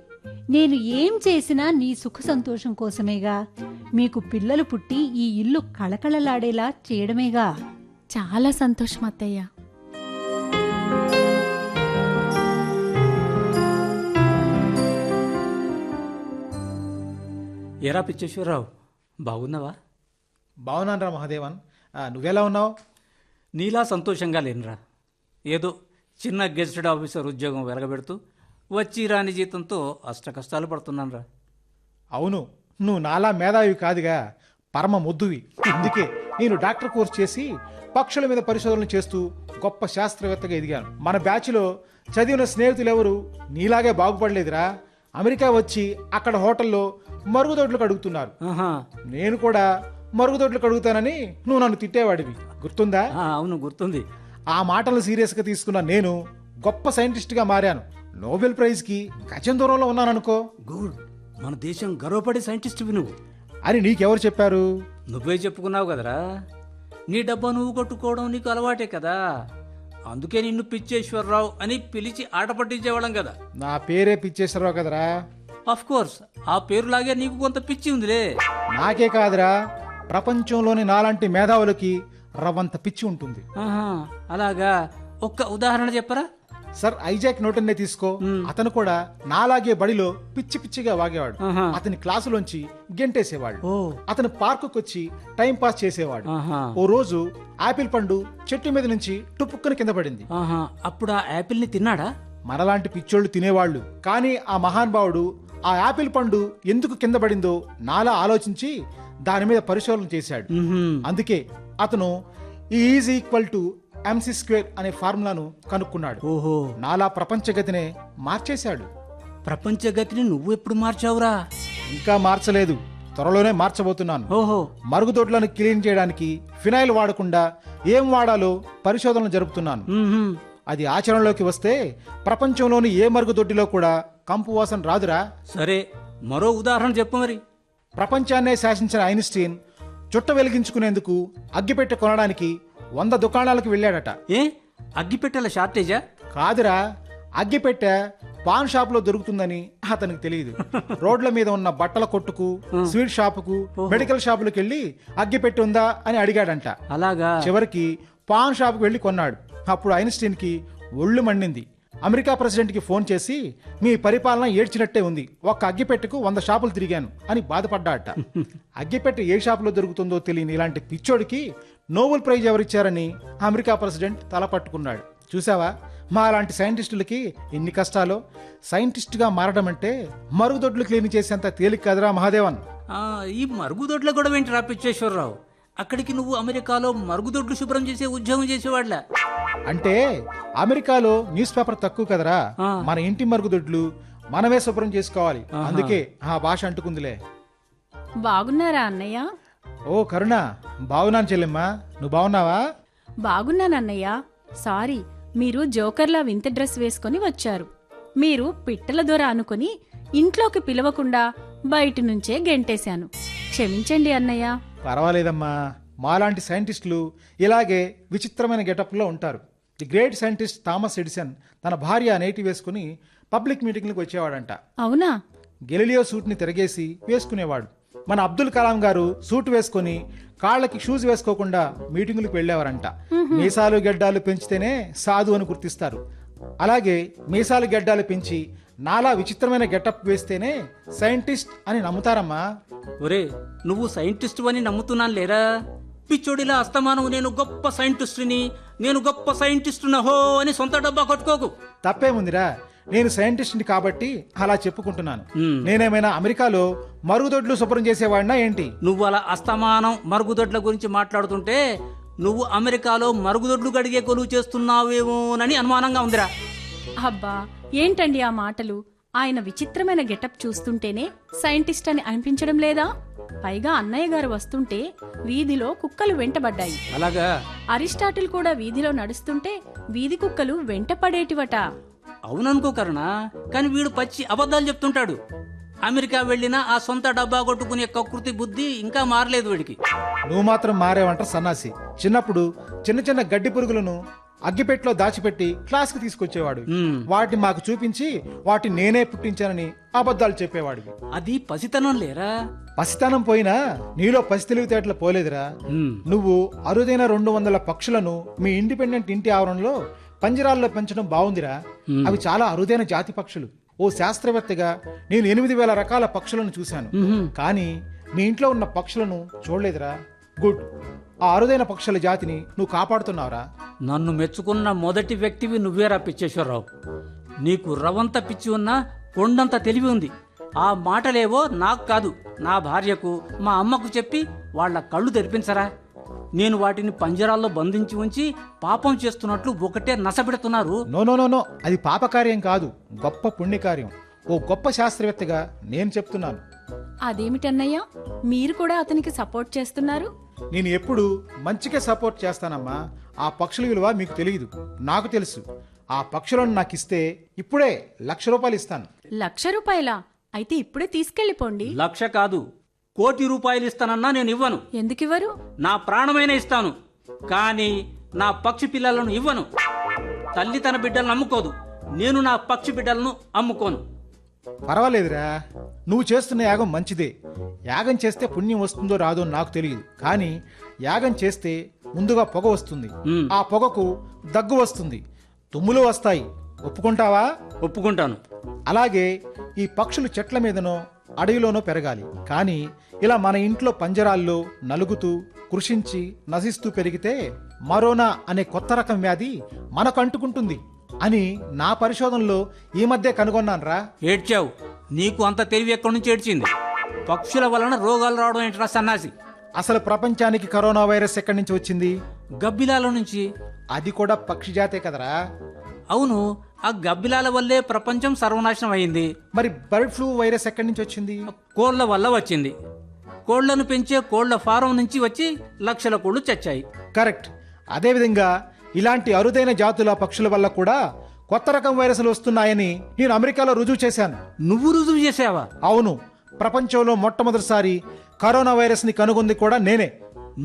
నేను ఏం చేసినా నీ సుఖ సంతోషం కోసమేగా. మీకు పిల్లలు పుట్టి ఈ ఇల్లు కళకళలాడేలా చేయడమేగా. చాలా సంతోషం అత్తయ్య. ఎరా పిచ్చేశ్వరరావు, బాగున్నావా? బాగున్నానరా మహాదేవన్. నువ్వెలా ఉన్నావు? నీలా సంతోషంగా లేనురా. ఏదో చిన్న గెస్టెడ్ ఆఫీసర్ ఉద్యోగం వెలగబెడుతూ వచ్చి రాని జీతంతో అష్టకష్టాలు పడుతున్నానురా. అవును, నువ్వు నాలా మేధావి కాదుగా, పరమ ముద్దువి. అందుకే నేను డాక్టర్ కోర్స్ చేసి పక్షుల మీద పరిశోధనలు చేస్తూ గొప్ప శాస్త్రవేత్తగా ఎదిగాను. మన బ్యాచ్లో చదివిన స్నేహితులు ఎవరు నీలాగే బాగుపడలేదురా. అమెరికా వచ్చి అక్కడ హోటల్లో మరుగుదొడ్లు కడుగుతున్నారు. నేను కూడా మరుగుదొడ్లు కడుగుతానని నువ్వు నన్ను తిట్టేవాడివి, గుర్తుందా? అవును, గుర్తుంది. ఆ మాటలు సీరియస్గా తీసుకున్న నేను గొప్ప సైంటిస్ట్గా మారాను. నోబెల్ ప్రైజ్కి గజం దూరంలో ఉన్నాననుకో. గుడ్. మన దేశం గర్వపడే సైంటిస్ట్వి నువ్వు అని నీకెవరు చెప్పారు? నువ్వే చెప్పుకున్నావు కదరా. నీ డబ్బా నువ్వు కొట్టుకోవడం నీకు అలవాటే కదా. అందుకే నిన్ను పిచ్చేశ్వరరావు అని పిలిచి ఆట పట్టించేవాళ్ళం కదా. నా పేరే పిచ్చేశ్వరరావు కదరా. ఆఫ్ కోర్స్, ఆ పేరులాగే నీకు కొంత పిచ్చి ఉందిలే. నాకే కాదురా, ప్రపంచంలోని నాలాంటి మేధావులకి రవ్వంత పిచ్చి ఉంటుంది. అలాగా? ఒక్క ఉదాహరణ చెప్పరా? సర్ ఐజాక్ న్యూటన్నే తీసుకో. అతను కూడా నాలాగే బడిలో పిచ్చి పిచ్చిగా వాగేవాడు. అతని క్లాసులోంచి గెంటేసేవాడు. అతను పార్కుకి వచ్చి టైం పాస్ చేసేవాడు. ఓ రోజు ఆపిల్ పండు చెట్టు మీద నుంచి టుపుక్కుని కింద పడింది. అప్పుడు ఆ యాపిల్ ని తిన్నాడా? మనలాంటి పిచ్చోళ్లు తినేవాళ్లు. కానీ ఆ మహానుభావుడు ఆ యాపిల్ పండు ఎందుకు కింద పడిందో నాలా ఆలోచించి దాని మీద పరిశోధన చేశాడు. అందుకే అతను ఈజ్ ఈక్వల్ టు MC² అనే ఫార్ములాను కనుక్కున్నాడు. ఓహో, నాలా ప్రపంచగతినే మార్చేశాడు. ప్రపంచగతిని నువ్వు ఎప్పుడు మార్చావురా? ఇంకా మార్చలేదు. త్వరలోనే మార్చబోతున్నాను. ఓహో, మరుగుదొడ్లను క్లీన్ చేయడానికి ఫినాయిల్ వాడకుండా ఏం వాడాలో పరిశోధనలు జరుపుతున్నాను. మ్మ్హ్మ్. అది ఆచరణలోకి వస్తే ప్రపంచంలోని ఏ మరుగుదొడ్డిలో కూడా కంపు వాసన రాదురా. సరే, మరో ఉదాహరణ చెప్పు మరి. ప్రపంచాన్నే శాసించిన ఐన్స్టీన్ చుట్ట వెలిగించుకునేందుకు అగ్గిపెట్టె కొనడానికి 100 దుకాణాలకు వెళ్ళాడట. ఏ, అగ్గిపెట్టెల షార్టేజా? కాదురా, అగ్గిపెట్టె పాన్ షాప్ లో దొరుకుతుందని అతనికి తెలియదు. రోడ్ల మీద ఉన్న బట్టల కొట్టుకు, స్వీట్ షాపుకు, మెడికల్ షాపులకు వెళ్ళి అగ్గిపెట్టె ఉందా అని అడిగాడంట. అలాగా? చివరికి పాన్ షాపుకు వెళ్ళి కొన్నాడు. అప్పుడు ఐన్స్టీన్ కి ఒళ్ళు మండింది. అమెరికా ప్రెసిడెంట్ కి ఫోన్ చేసి, మీ పరిపాలన ఏడ్చినట్టే ఉంది, ఒక్క అగ్గిపెట్టెకు 100 షాపులు తిరిగాను అని బాధపడ్డాట. అగ్గిపెట్టె ఏ షాపులో దొరుకుతుందో తెలియని ఇలాంటి పిచ్చోడికి నోబెల్ ప్రైజ్ ఎవరిచ్చారని అమెరికా ప్రెసిడెంట్ తల పట్టుకున్నాడు. చూసావా, మా అలాంటి సైంటిస్టులకి ఎన్ని కష్టాలో. సైంటిస్టుగా మారడం అంటే మరుగుదొడ్లు క్లీన్ చేసేంత తేలిక కదరా మహాదేవన్. ఈ మరుగుదొడ్ల గొడవ ఏంటి రా పిచ్చేశ్వరరావు? అక్కడికి నువ్వు అమెరికాలో మరుగుదొడ్లు శుభ్రం చేసే ఉద్యోగం చేసేవాళ్ళ? అంటే అమెరికాలో న్యూస్ పేపర్ తక్కువ కదరా, మన ఇంటి మరుగుదొడ్లు మనమే శుభ్రం చేసుకోవాలి. అందుకే ఆ భాష అంటుకుందిలే. బాగున్నారా అన్నయ్య? ఓ కరుణ, బాగున్నాను చెల్లెమ్మా, నువ్వు బాగున్నావా? బాగున్నానన్నయ్య. సారీ, మీరు జోకర్లా వింత డ్రెస్ వేసుకొని వచ్చారు. మీరు పిట్టల దొర అనుకుని ఇంట్లోకి పిలవకుండా బయటి నుంచే గెంటేశాను. క్షమించండి అన్నయ్య. పర్వాలేదమ్మా, మాలాంటి సైంటిస్టులు ఇలాగే విచిత్రమైన గెటప్లో ఉంటారు. The great scientist Thomas Edison తన భార్య నేటి వేసుకుని పబ్లిక్ మీటింగ్లకు వచ్చేవాడంట. అవునా? గెలీలియో సూట్ని తిరగేసి వేసుకునేవాడు. మన అబ్దుల్ కలాం గారు సూట్ వేసుకుని కాళ్ళకి షూస్ వేసుకోకుండా మీటింగులకు వెళ్ళేవారంట. మీసాలు గెడ్డాలు పెంచితేనే సాధు అని గుర్తిస్తారు. అలాగే మీసాలు గెడ్డాలు పెంచి నాలా విచిత్రమైన గెటప్ వేస్తేనే సైంటిస్ట్ అని నమ్ముతారమ్మా. ఒరే, నువ్వు సైంటిస్టు అని నమ్ముతున్నాను లేరా? పిచ్చోడిలా అస్తమానం నేను గొప్ప సైంటిస్టున హో అని సొంత డబ్బా కొట్టుకోకు. తప్పేముందిరా, నేను సైంటిస్ట్ని కాబట్టి అలా చెప్పుకుంటున్నాను. నేనేమైనా అమెరికాలో మరుగుదొడ్లు శుభ్రం చేసేవాడినా ఏంటి? నువ్వు అలా అస్తమానం మరుగుదొడ్ల గురించి మాట్లాడుతుంటే నువ్వు అమెరికాలో మరుగుదొడ్లు గడిగే కొలువు చేస్తున్నావేమోనని అనుమానంగా ఉందిరా. అబ్బా, ఏంటండి ఆ మాటలు? ఆయన విచిత్రమైన గెటప్ చూస్తుంటేనే సైంటిస్ట్ అని అనిపించడం లేదా? పైగా అన్నయ్య గారు వస్తుంటే వీధిలో కుక్కలు వెంటబడ్డాయి. అలాగా? అరిస్టాటిల్ కూడా వీధిలో నడుస్తుంటే వీధి కుక్కలు వెంటపడేటివట. అవుననుకో కరుణ, కానీ వీడు పచ్చి అబద్ధాలు చెప్తుంటాడు. అమెరికా వెళ్ళినా ఆ సొంత డబ్బా కొట్టుకునే కకృతి బుద్ధి ఇంకా మారలేదు వీడికి. నువ్వు మాత్రం మారేవంట సన్నాసి. చిన్నప్పుడు చిన్న చిన్న గడ్డి పురుగులను అగ్గిపెట్టెలో దాచిపెట్టి క్లాస్కి తీసుకొచ్చేవాడు. వాటిని మాకు చూపించి వాటిని నేనే పుట్టించానని అబద్ధాలు చెప్పేవాడు. అది పసితనం లేరా? పసితనం పోయినా నీలో పసి తెలివితేటలు పోలేదురా. నువ్వు అరుదైన 200 పక్షులను మీ ఇండిపెండెంట్ ఇంటి ఆవరణలో పంజరాల్లో పెంచడం బాగుందిరా. అవి చాలా అరుదైన జాతి పక్షులు. ఓ శాస్త్రవేత్తగా నేను 8000 రకాల పక్షులను చూశాను, కానీ మీ ఇంట్లో ఉన్న పక్షులను చూడలేదురా. గుడ్, ఆ అరుదైన పక్షుల జాతిని నువ్వు కాపాడుతున్నావురా. నన్ను మెచ్చుకున్న మొదటి వ్యక్తివి నువ్వేరా పిచ్చేశ్వరరావు. నీకు రవంత పిచ్చి ఉన్నా కొండంత తెలివి ఉంది. ఆ మాటలేవో నాకు కాదు, నా భార్యకు, మా అమ్మకు చెప్పి వాళ్ళ కళ్ళు తెరిపించరా. నేను వాటిని పంజరాల్లో బంధించి ఉంచి పాపం చేస్తున్నట్లు ఒకటే నసపెడుతున్నారు. నో, అది పాపకార్యం కాదు, గొప్ప పుణ్యకార్యం. ఓ గొప్ప శాస్త్రవేత్తగా నేను చెప్తున్నాను. అదేమిటన్నయ్య, మీరు కూడా అతనికి సపోర్ట్ చేస్తున్నారు? నేను ఎప్పుడు మంచిగా సపోర్ట్ చేస్తానమ్మా. ఆ పక్షుల విలువ మీకు తెలియదు, నాకు తెలుసు. ఆ పక్షులను నాకు ఇస్తే ఇప్పుడే ₹1,00,000 ఇస్తాను. ₹1,00,000? అయితే ఇప్పుడే తీసుకెళ్ళిపోండి. 1,00,000 కాదు, ₹1,00,00,000 ఇస్తానన్నా నేను ఇవ్వను. ఎందుకివ్వరు? నా ప్రాణమైన ఇస్తాను, కానీ నా పక్షి పిల్లలను ఇవ్వను. తల్లి తన బిడ్డలను అమ్ముకోదు, నేను నా పక్షి బిడ్డలను అమ్ముకోను. పర్వాలేదురా, నువ్వు చేస్తున్న యాగం మంచిదే. యాగం చేస్తే పుణ్యం వస్తుందో రాదో నాకు తెలియదు, కానీ యాగం చేస్తే ముందుగా పొగ వస్తుంది. ఆ పొగకు దగ్గు వస్తుంది, తుమ్ములు వస్తాయి. ఒప్పుకుంటావా? ఒప్పుకుంటాను. అలాగే ఈ పక్షులు చెట్ల మీదనో అడవిలోనో పెరగాలి, కానీ ఇలా మన ఇంట్లో పంజరాల్లో నలుగుతూ కృషించి నశిస్తూ పెరిగితే మరోనా అనే కొత్త రకం వ్యాధి మనకు అంటుకుంటుంది అని నా పరిశోధనలో ఈ మధ్య కనుగొన్నానురా. ఏడ్చావు, నీకు అంత తెలివి ఎక్కడి నుంచి ఏడ్చింది? పక్షుల వలన రోగాలు రావడం ఏంట్రా సన్నాసి? అసలు ప్రపంచానికి కరోనా వైరస్ ఎక్కడి నుంచి వచ్చింది? గబ్బిలాల నుంచి. అది కూడా పక్షి జాతే కదరా. అవును, ఆ గబ్బిలాల వల్లే ప్రపంచం సర్వనాశనం అయింది. మరి బర్డ్ ఫ్లూ వైరస్ ఎక్కడి నుంచి వచ్చింది? కోళ్ల వల్ల వచ్చింది. కోళ్లను పెంచే కోళ్ల ఫారం నుంచి వచ్చి లక్షల కోళ్లు చచ్చాయి. కరెక్ట్. అదేవిధంగా ఇలాంటి అరుదైన జాతుల పక్షుల వల్ల కూడా కొత్త రకం వైరస్లు వస్తున్నాయని నేను అమెరికాలో రుజువు చేశాను. నువ్వు రుజువు చేసావా? అవును, ప్రపంచంలో మొట్టమొదటిసారి కరోనా వైరస్ ని కనుగొంది కూడా నేనే.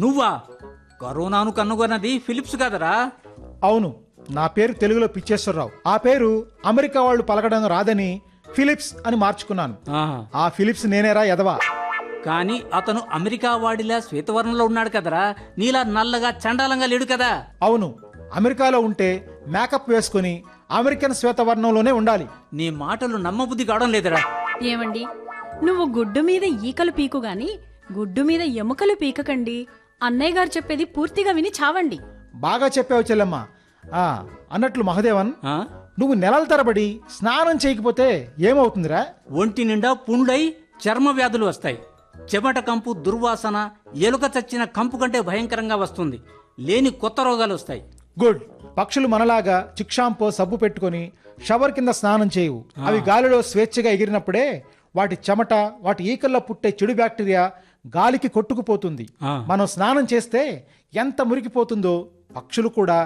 నువ్వా? కరోనాను కనుగొన్నది ఫిలిప్స్ కదరా? అవును, నా పేరు తెలుగులో పిచ్చేశ్వరరావు. ఆ పేరు అమెరికా వాళ్ళు పలకడం రాదని ఫిలిప్స్ అని మార్చుకున్నాను. ఆహా. ఆ ఫిలిప్స్ నేనేరా ఎదవా. కానీ అతను అమెరికా వాడిలా శ్వేతవర్ణంలో ఉన్నాడు కదరా, నీలా నల్లగా చండాలంగా లేడు కదా. అవును, అమెరికాలో ఉంటే మేకప్ వేసుకుని అమెరికన్ శ్వేతవర్ణంలోనే ఉండాలి. నీ మాటలు నమ్మబుద్ధి కావడం లేదురా. ఏమండి, నువ్వు గుడ్డు మీద ఈకలు పీకు గాని గుడ్డు మీద ఎముకలు పీకకండి. అన్నయ్య గారు చెప్పేది పూర్తిగా విని చావండి. బాగా చెప్పావు చెల్లెమ్మ. అన్నట్లు మహదేవన్, ఆ? నువ్వు నెలల తరబడి స్నానం చేయకపోతే ఏమవుతుందిరా? ఒంటి నిండా పుండ్లై చర్మ వ్యాధులు వస్తాయి. చెమట కంపు, దుర్వాసన, ఎలుక చచ్చిన కంపు కంటే భయంకరంగా వస్తుంది. లేని కొత్త రోగాలు వస్తాయి. గుడ్. పక్షులు మనలాగా చిక్షాంపో సబ్బు పెట్టుకొని షవర్ కింద స్నానం చేయవు. అవి గాలిలో స్వేచ్ఛగా ఎగిరినప్పుడే వాటి చెమట, వాటి ఈకల్లో పుట్టే చెడు బ్యాక్టీరియా గాలికి కొట్టుకుపోతుంది. ఆ. మనం స్నానం చేస్తే ఎంత మురికిపోతుందో పక్షులు కూడా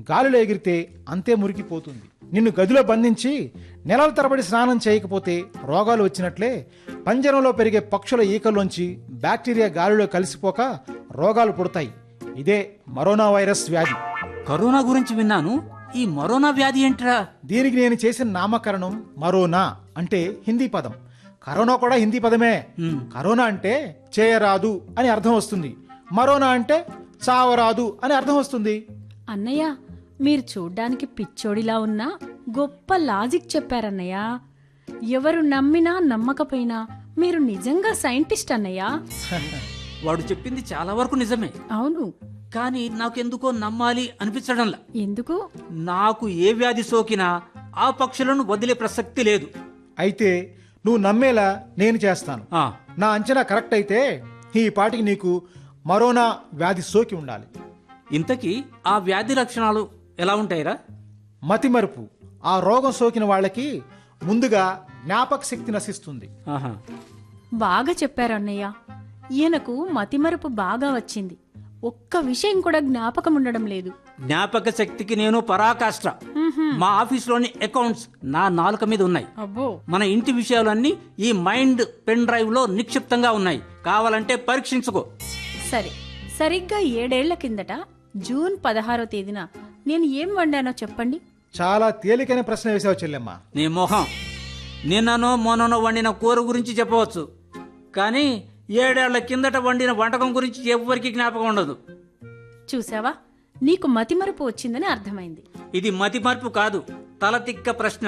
గాలిలో ఎగిరితే అంతే మురికిపోతుంది. నిన్ను గదిలో బంధించి నెలల తరబడి స్నానం చేయకపోతే రోగాలు వచ్చినట్లే పంజరంలో పెరిగే పక్షుల ఈకల్లోంచి బ్యాక్టీరియా గాలిలో కలిసిపోక రోగాలు పుడతాయి. ఇదే మరోనా వైరస్ వ్యాధి. కరోనా గురించి విన్నాను. ఈ మరోనా వ్యాధి ఏంట్రా? దీనికి నేను చేసిన నామకరణం మరోనా అంటే హిందీ పదం. కరోనా కూడా హిందీ పదమే. కరోనా అంటే చేయరాదు అని అర్థం వస్తుంది. మరోనా అంటే చావరాదు అని అర్థం వస్తుంది. అన్నయ్య, మీరు చూడ్డానికి పిచ్చోడిలా ఉన్నా గొప్ప లాజిక్ చెప్పారన్నయ్య. ఎవరు నమ్మినా నమ్మకపోయినా మీరు నిజంగా సైంటిస్ట్ అన్నయ్య. వాడు చెప్పింది చాలా వరకు నిజమే. అవును. కానీ నాకెందుకో నమ్మాలి అనిపించడంలా. ఎందుకు? నాకు ఏ వ్యాధి సోకినా ఆ పక్షులను వదిలే ప్రసక్తి లేదు. అయితే నువ్వు నమ్మేలా నేను చేస్తాను. ఆ, నా అంచనా కరెక్ట్ అయితే ఈ పాటికి నీకు మరోనా వ్యాధి సోకి ఉండాలి. ఇంతకీ ఆ వ్యాధి లక్షణాలు ఎలా ఉంటాయిరా? మతిమరుపు. ఆ రోగం సోకిన వాళ్ళకి ముందుగా జ్ఞాపక శక్తి నశిస్తుంది. ఆహా. బాగా చెప్పారు అన్నయ్య. ఈయనకు మతిమరుపు బాగా వచ్చింది. ఒక్క విషయం కూడా జ్ఞాపకం ఉండడం లేదు. జ్ఞాపక శక్తికి నేను పరాకాష్ట. మా ఆఫీస్లోని అకౌంట్స్ నా నాలుక మీద ఉన్నాయి. అబ్బో. మన ఇంటి విషయాలన్నీ ఈ మైండ్ పెన్ డ్రైవ్ లో నిక్షిప్తంగా ఉన్నాయి. కావాలంటే పరీక్షించుకో. సరే, సరిగ్గా 7 ఏళ్ల కిందట జూన్ 16వ తేదీన నేను ఏం వండానో చెప్పండి. చాలా తేలికైన ప్రశ్న వేసావు చెల్లెమ్మ. నీ మొహం. నిన్ననో మొన్ననో వండిన కూర గురించి చెప్పవచ్చు, కానీ 7 ఏళ్ల కిందట వండిన వంటకం గురించి ఎవ్వరికి జ్ఞాపకం ఉండదు. చూసావా, నీకు మతిమరుపు వచ్చిందని అర్థమైంది. ఇది మతిమర్పు కాదు, తలతిక్క ప్రశ్న.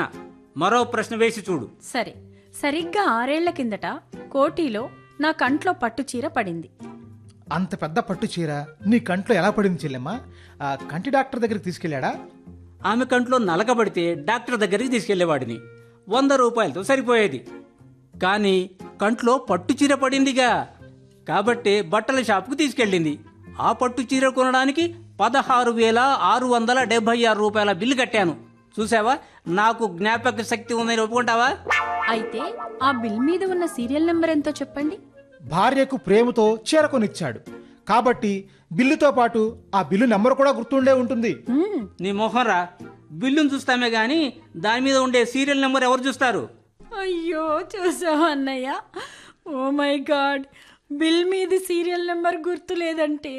మరో ప్రశ్న వేసి చూడు. సరే, సరిగ్గా 6 ఏళ్ల కిందట కోటిలో నా కంట్లో పట్టు చీర పడింది. అంత పెద్ద పట్టు చీర నీ కంట్లో ఎలా పడింది చెల్లెమ్మ? ఆ కంటి డాక్టర్ దగ్గరికి తీసుకెళ్ళాడా? ఆమె కంట్లో నలకబడితే డాక్టర్ దగ్గరికి తీసుకెళ్లేవాడిని. 100 రూపాయలతో సరిపోయేది. కానీ కంట్లో పట్టు చీర పడిందిగా, కాబట్టి బట్టల షాపుకు తీసుకెళ్ళింది. ఆ పట్టు చీర కొనడానికి 16,676 రూపాయల బిల్లు కట్టాను. చూసావా, నాకు జ్ఞాపక శక్తి ఉందని ఒప్పుకుంటావా? అయితే ఆ బిల్ మీద ఉన్న సీరియల్ నెంబర్ ఎంతో చెప్పండి. భార్యకు ప్రేమతో చీర కొనిచ్చాడు కాబట్టి బిల్లుతో పాటు ఆ బిల్లు నెంబర్ కూడా గుర్తుండే ఉంటుంది. నీ మొహంరా, బిల్లును చూస్తామే గాని దాని మీద ఉండే సీరియల్ నెంబర్ ఎవరు చూస్తారు? అయ్యో, చూసావా అన్నయ్య? ఓ మై గాడ్, బిల్ మీద సీరియల్ నెంబర్ గుర్తు లేదంటే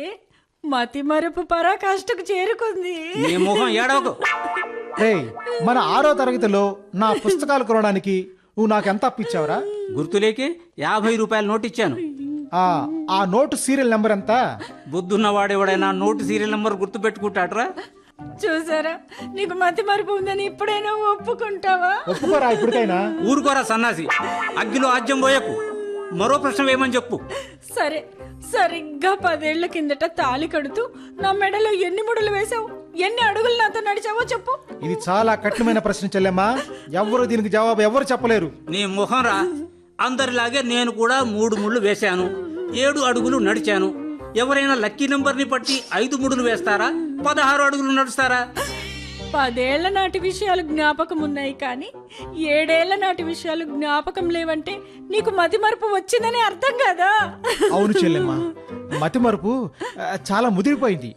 మతిమరుపు పరాకాష్ఠకు చేరుకుంది. నీ మొహం ఏడవకు. ఏయ్, మన 6వ తరగతిలో నా పుస్తకాలు కొనడానికి నువ్వు నాకెంత అప్పిచ్చావురా? గుర్తులేకే 50 రూపాయల నోటు ఇచ్చాను. ఆ నోటు సీరియల్ నెంబర్ ఎంత? బుద్ధున్నవాడెవడైనా నోటు సీరియల్ నెంబర్ గుర్తు పెట్టుకుంటాడ్రా? చూసారా, నీకు మతిమరుపు ఉందని ఇప్పుడైనా ఒప్పుకుంటావా? ఒప్పుకోరా ఇప్పటికైనా. ఊరుకోరా సన్నాసి, అగ్గిలో ఆజ్యం పోయకు. మరో ప్రశ్న వేయమని చెప్పు. సరే, సరిగ్గా 10 ఏళ్ల కిందట తాళి కడుతూ నా మెడలో ఎన్ని ముడులు వేశావు, ఎన్ని అడుగులు నాతో నడిచావో చెప్పు. ఇది చాలా కఠినమైన ప్రశ్న చెల్లెమ్మా. ఎవరు దీనికి జవాబు ఎవరు చెప్పలేరు. నీ మొహంరా, అందరిలాగే నేను కూడా 3 ముళ్ళు వేశాను, 7 అడుగులు నడిచాను. ఎవరైనా లక్కీ నెంబర్ని పట్టి 5 ముడులు వేస్తారా, 16 అడుగులు నడుస్తారా? 10 ఏళ్ల నాటి విషయాలు జ్ఞాపకం ఉన్నాయి కానీ 7 ఏళ్ల నాటి విషయాలు జ్ఞాపకం లేవంటే నీకు మతిమరుపు వచ్చిందని అర్థం కదా. అవును చెల్లెమ్మ, మతిమరుపు చాలా ముదిరిపోయింది.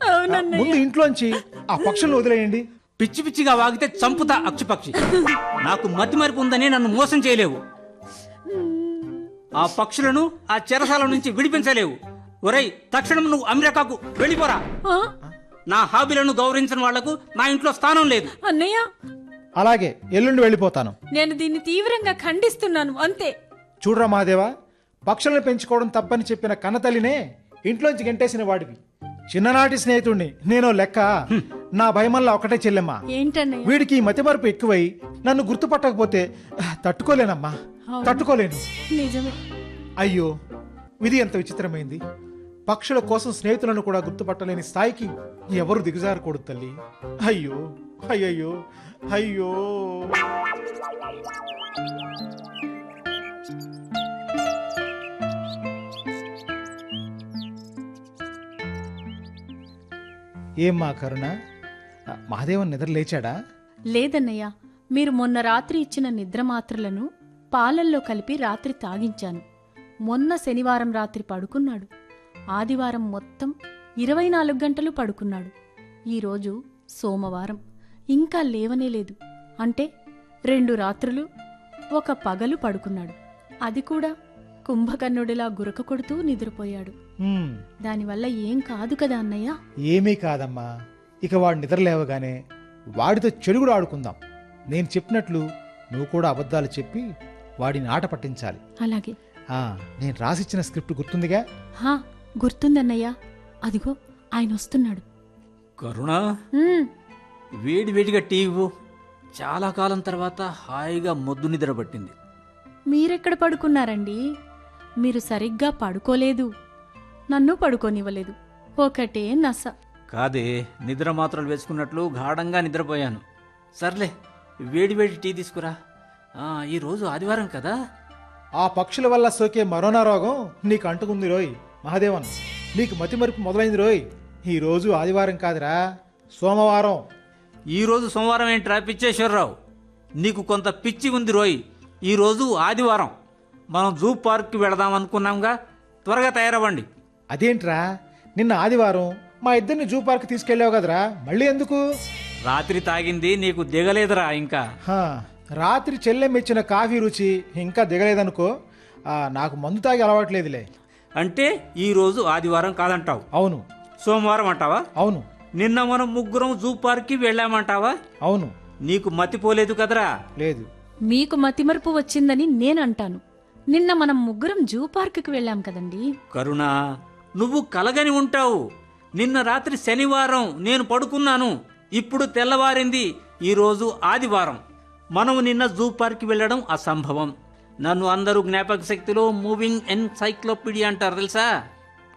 ముందు ఇంట్లోంచి ఆ పక్షులను వదిలేయండి. పిచ్చి పిచ్చిగా వాగితే చంపుతా అక్షిపక్షి. నాకు మతిమరుపు ఉందని నన్ను మోసం చేయలేవు. ఆ పక్షులను ఆ చెరసాల నుంచి విడిపించలేవు. ఒరేయ్, తక్షణం నువ్వు అమెరికాకు వెళ్ళిపోరా. ఆ? నా హాబీలను గౌరవించిన వాళ్లకు నా ఇంట్లో స్థానం లేదు. అన్నయ్య, అలాగే ఎల్లుండి వెళ్ళిపోతాను. నేను దీన్ని తీవ్రంగా ఖండిస్తున్నాను, అంతే. చూడరా మహాదేవా, పక్షులను పెంచుకోవడం తప్పని చెప్పిన కన్నతల్లినే ఇంట్లోంచి గెంటేసిన వాడివి. చిన్ననాటి స్నేహితుడిని నేను లెక్క. నా భయమల్లా ఒకటే చెల్లెమ్మా, ఏంటన్నయ్య? వీడికి ఈ మతిమరుపు ఎక్కువై నన్ను గుర్తుపట్టకపోతే తట్టుకోలేనమ్మా, తట్టుకోలేను. నిజమే. అయ్యో, విధి ఎంత విచిత్రమైంది. పక్షుల కోసం స్నేహితులను కూడా గుర్తుపట్టలేని స్థాయికి ఎవరు దిగజారకూడదు తల్లి. అయ్యో అయ్యయ్యో అయ్యో. ఏమ్మా కరుణ, మహాదేవన్ నిద్ర లేచాడా? లేదన్నయ్య, మీరు మొన్న రాత్రి ఇచ్చిన నిద్ర మాత్రలను పాలల్లో కలిపి రాత్రి తాగించాను. మొన్న శనివారం రాత్రి పడుకున్నాడు. ఆదివారం మొత్తం 24 గంటలు పడుకున్నాడు. ఈరోజు సోమవారం, ఇంకా లేవనే లేదు. అంటే 2 రాత్రులు 1 పగలు పడుకున్నాడు. అది కూడా కుంభకర్ణుడిలా గురక కొడుతూ నిద్రపోయాడు. దానివల్ల ఏం కాదు కదా అన్నయ్య? ఏమీ కాదమ్మా. ఇక వాడు నిద్ర లేవగానే వాడితో చెడుగుడు ఆడుకుందాం. నేను చెప్పినట్లు నువ్వు కూడా అబద్ధాలు చెప్పి వాడిని ఆట పట్టించాలి. అలాగే. నేను రాసిచ్చిన స్క్రిప్ట్ గుర్తుందిగా? గుర్తుందన్నయ్య. అదిగో ఆయన వస్తున్నాడు. కరుణ, వేడి వేడిగా టీవీ. చాలా కాలం తర్వాత హాయిగా మొద్దు నిద్ర పట్టింది. మీరెక్కడ పడుకున్నారండి? మీరు సరిగ్గా పడుకోలేదు, నన్ను పడుకోనివ్వలేదు. ఒకటే నస. కాదే, నిద్ర మాత్రలు వేసుకున్నట్లు గాఢంగా నిద్రపోయాను. సర్లే, వేడి వేడి టీ తీసుకురా. ఈరోజు ఆదివారం కదా. ఆ పక్షుల వల్ల సోకే మరోనా రోగం నీకు అంటుకుంది రోయ్ మహాదేవన్. నీకు మతిమరుపు మొదలైంది రోయ్. ఈరోజు ఆదివారం కాదురా, సోమవారం. ఈరోజు సోమవారం ఏంట్రా పిచ్చేశ్వరరావు? నీకు కొంత పిచ్చి ఉంది రోయ్. ఈరోజు ఆదివారం. మనం జూ పార్క్కి వెళదాం అనుకున్నాంగా. త్వరగా తయారవ్వండి. అదేంట్రా, నిన్న ఆదివారం మా ఇద్దరిని జూ పార్క్ తీసుకెళ్ళావు కదరా, మళ్ళీ ఎందుకు? రాత్రి తాగింది నీకు దిగలేదురా ఇంకా. రాత్రి చెల్లెమ్మిచ్చిన కాఫీ రుచి ఇంకా దిగలేదనుకో. నాకు మందు తాగి అలవాట్లేదులే. అంటే ఈరోజు ఆదివారం కాదంటావు? అవును. సోమవారం అంటావా? అవును. నిన్న మనం ముగ్గురం జూ పార్క్కి వెళ్ళామంటావా? అవును. నీకు మతిపోలేదు కదరా? లేదు. మీకు మతిమరుపు వచ్చిందని నేనంటాను. నిన్న మనం ముగ్గురం జూ పార్కుకి వెళ్ళాం కదండి. కరుణ, నువ్వు కలగని ఉంటావు. నిన్న రాత్రి శనివారం నేను పడుకున్నాను. ఇప్పుడు తెల్లవారింది. ఈరోజు ఆదివారం. మనం నిన్న జూ పార్క్కి వెళ్ళడం అసంభవం. నన్ను అందరూ జ్ఞాపక శక్తిలో మూవింగ్ ఎన్సైక్లోపీడియా అంటారు తెలుసా?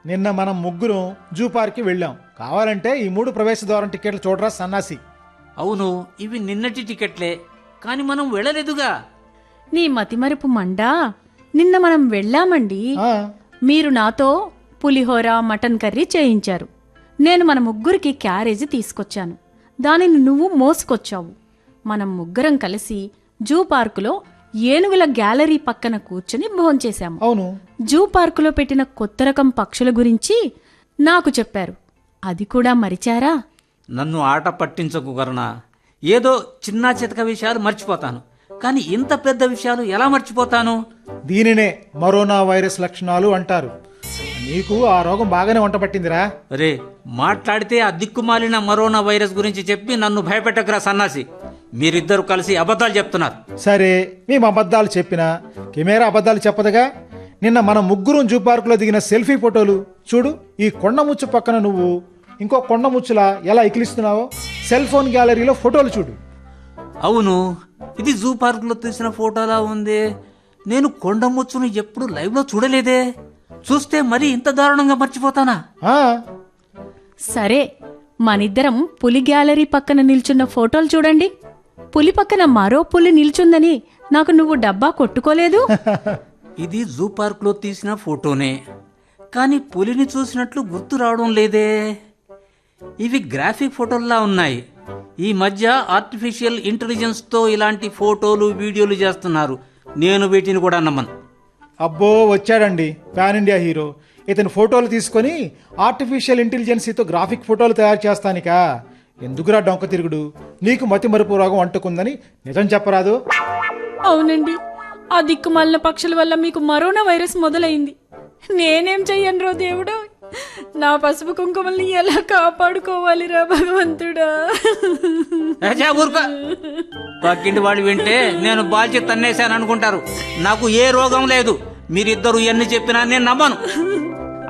నిన్న మనం ముగ్గురం జూ పార్క్కి వెళ్ళాం. కావాలంటే ఈ 3 ప్రవేశ ద్వారం టికెట్లు చూడరా సన్నాసి. అవును, ఇవి నిన్నటి టికెట్లే, కానీ మనం వెళ్ళలేదుగా. నీ మతిమరుపు మండా. నిన్న మనం వెళ్ళామండి. మీరు నాతో పులిహోర, మటన్ కర్రీ చేయించారు. నేను మన ముగ్గురికి క్యారేజీ తీసుకొచ్చాను. దానిని నువ్వు మోసుకొచ్చావు. మనం ముగ్గురం కలిసి జూ పార్కులో ఏనుగుల గ్యాలరీ పక్కన కూర్చుని భోంచేశాము. అవును. జూ పార్కులో పెట్టిన కొత్త రకం పక్షుల గురించి నాకు చెప్పారు. అది కూడా మరిచారా? నన్ను ఆట పట్టించకు కరుణ. ఏదో చిన్న చితక విషయాలు మర్చిపోతాను, కానీ ఇంత పెద్ద విషయాలు ఎలా మర్చిపోతాను? దీనినే మరోనా వైరస్ లక్షణాలు అంటారు. నీకు ఆ రోగం బాగానే వంట పట్టిందిరా. అరే, మాట్లాడితే ఆ దిక్కుమాలిన మరోనా వైరస్ గురించి చెప్పి నన్ను భయపెట్టకురా సన్నాసి. మీరిద్దరు కలిసి అబద్ధాలు చెప్తున్నారు. సరే, మేము అబద్ధాలు చెప్పినా కెమెరా అబద్ధాలు చెప్పదుగా. నిన్న మనం ముగ్గురం జూ పార్కులో దిగిన సెల్ఫీ ఫోటోలు చూడు. ఈ కొండముచ్చు పక్కన నువ్వు ఇంకో కొండముచ్చులా ఎలా ఎకిలిస్తున్నావో సెల్ ఫోన్ గ్యాలరీలో ఫోటోలు చూడు. అవును, ఇది జూ పార్కులో తీసిన ఫోటోలా ఉంది. నేను కొండముచ్చును ఎప్పుడు లైవ్లో చూడలేదే. చూస్తే మరి ఇంత దారుణంగా మర్చిపోతానా? సరే, మనిద్దరం పులి గ్యాలరీ పక్కన నిల్చున్న ఫోటోలు చూడండి. పులి పక్కన మరో పులి నిల్చుందని నాకు నువ్వు డబ్బా కొట్టుకోలేదు. ఇది జూ పార్కులో తీసిన ఫోటోనే, కానీ పులిని చూసినట్లు గుర్తు రావడం లేదే. ఇవి గ్రాఫిక్ ఫోటోల్లా ఉన్నాయి. ఈ మధ్య ఆర్టిఫిషియల్ ఇంటెలిజెన్స్తో ఇలాంటి ఫోటోలు వీడియోలు చేస్తున్నారు. నేను వీటిని కూడా నమ్మను. అబ్బో వచ్చాడండి పాన్ ఇండియా హీరో. ఇతని ఫోటోలు తీసుకొని ఆర్టిఫిషియల్ ఇంటెలిజెన్సీతో గ్రాఫిక్ ఫోటోలు తయారు చేస్తానికా? ఎందుకురా డొంక తిరుగుడు? నీకు మతి మరుపు రోగం అంటుకుందని నిజం చెప్పరాదు? అవునండి, ఆ దిక్కుమాలిన పక్షుల వల్ల మీకు కరోనా వైరస్ మొదలైంది. నేనేం చెయ్యను దేవుడు. నా పసుపు కుంకుమల్ని ఎలా కాపాడుకోవాలిరా భగవంతుడా? పక్కింటి వాడు వింటే నేను బాధ్యత తన్నేశాను అనుకుంటారు. నాకు ఏ రోగం లేదు. మీరిద్దరు ఎన్ని చెప్పినా నేను నమ్మను.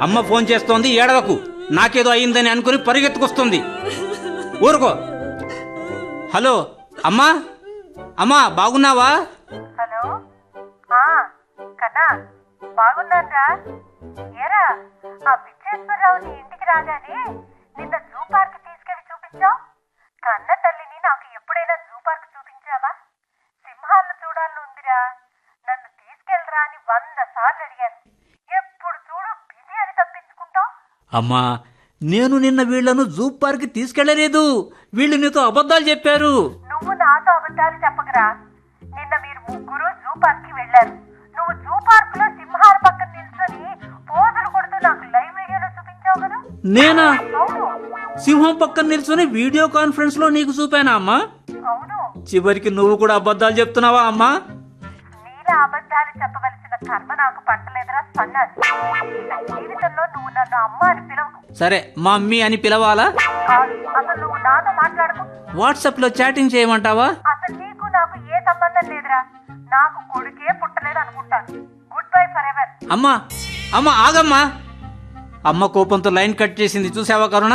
అమ్మ ఫోన్ చేస్తోంది, ఏడవకు. నాకేదో అయిందని అనుకుని పరిగెత్తుకొస్తుంది. ఊరుకో. హలో అమ్మా, అమ్మా బాగున్నావా? హలో కన్నా, బాగున్నాన్రా. ఏరా, ఆ విశ్వేశ్వరరావుని ఇంటికి రాగానే నిన్న జూ పార్క్ తీసుకెళ్లి చూపించావు. కన్న తల్లిని నాకు ఎప్పుడైనా జూ పార్క్ చూపించావా? సింహాలను చూడాలని ఉందిరా, నన్ను తీసుకెళ్ళరా అని 100 సార్లు అడిగాను. ఎప్పుడు చూడు బిజీ అని తప్పించుకుంటావు. అమ్మా, నేను నిన్న వీళ్లను జూ పార్క్ తీసుకెళ్లలేదు. వీళ్ళు నీతో అబద్ధాలు చెప్పారు. నువ్వు నాతో అబద్ధాలు చెప్పకరా. నిన్న మీరు ముగ్గురు జూ పార్క్ కి వెళ్లారు. నువ్వు జూ పార్క్ లో సింహాల పక్కన నిల్చొని పోజులు కొడుతూ నాకు లైవ్ వీడియోలో చూపించావు కదా. నేనా? అవును సింహం పక్కన నిల్చొని వీడియో కాన్ఫరెన్స్ లో నీకు చూపానా అమ్మా? అవును. చివరికి నువ్వు కూడా అబద్ధాలు చెప్తున్నావా అమ్మా? నీలా అబద్ధాలు చెప్పవలసిన కర్మ నాకు పట్టలేదురా సన్నాసి. ఇక జీవితంలో నువ్వు నన్ను అమ్మ అని పిలవకు. సరే, మా అమ్మీ అని పిలవాలా? కాదు, అసలు నువ్వు నాతో మాట్లాడకు. వాట్సాప్ లో చాటింగ్ చేయమంటావా? అసలు నీకు నాకు ఏ సంబంధం లేదురా. నాకు కొడుకే పుట్టలేదు అనుకుంటాను. Good bye for ever. అమ్మా, అమ్మ ఆగమ్మా. అమ్మ కోపంతో లైన్ కట్ చేసింది, చూసావా కరుణ?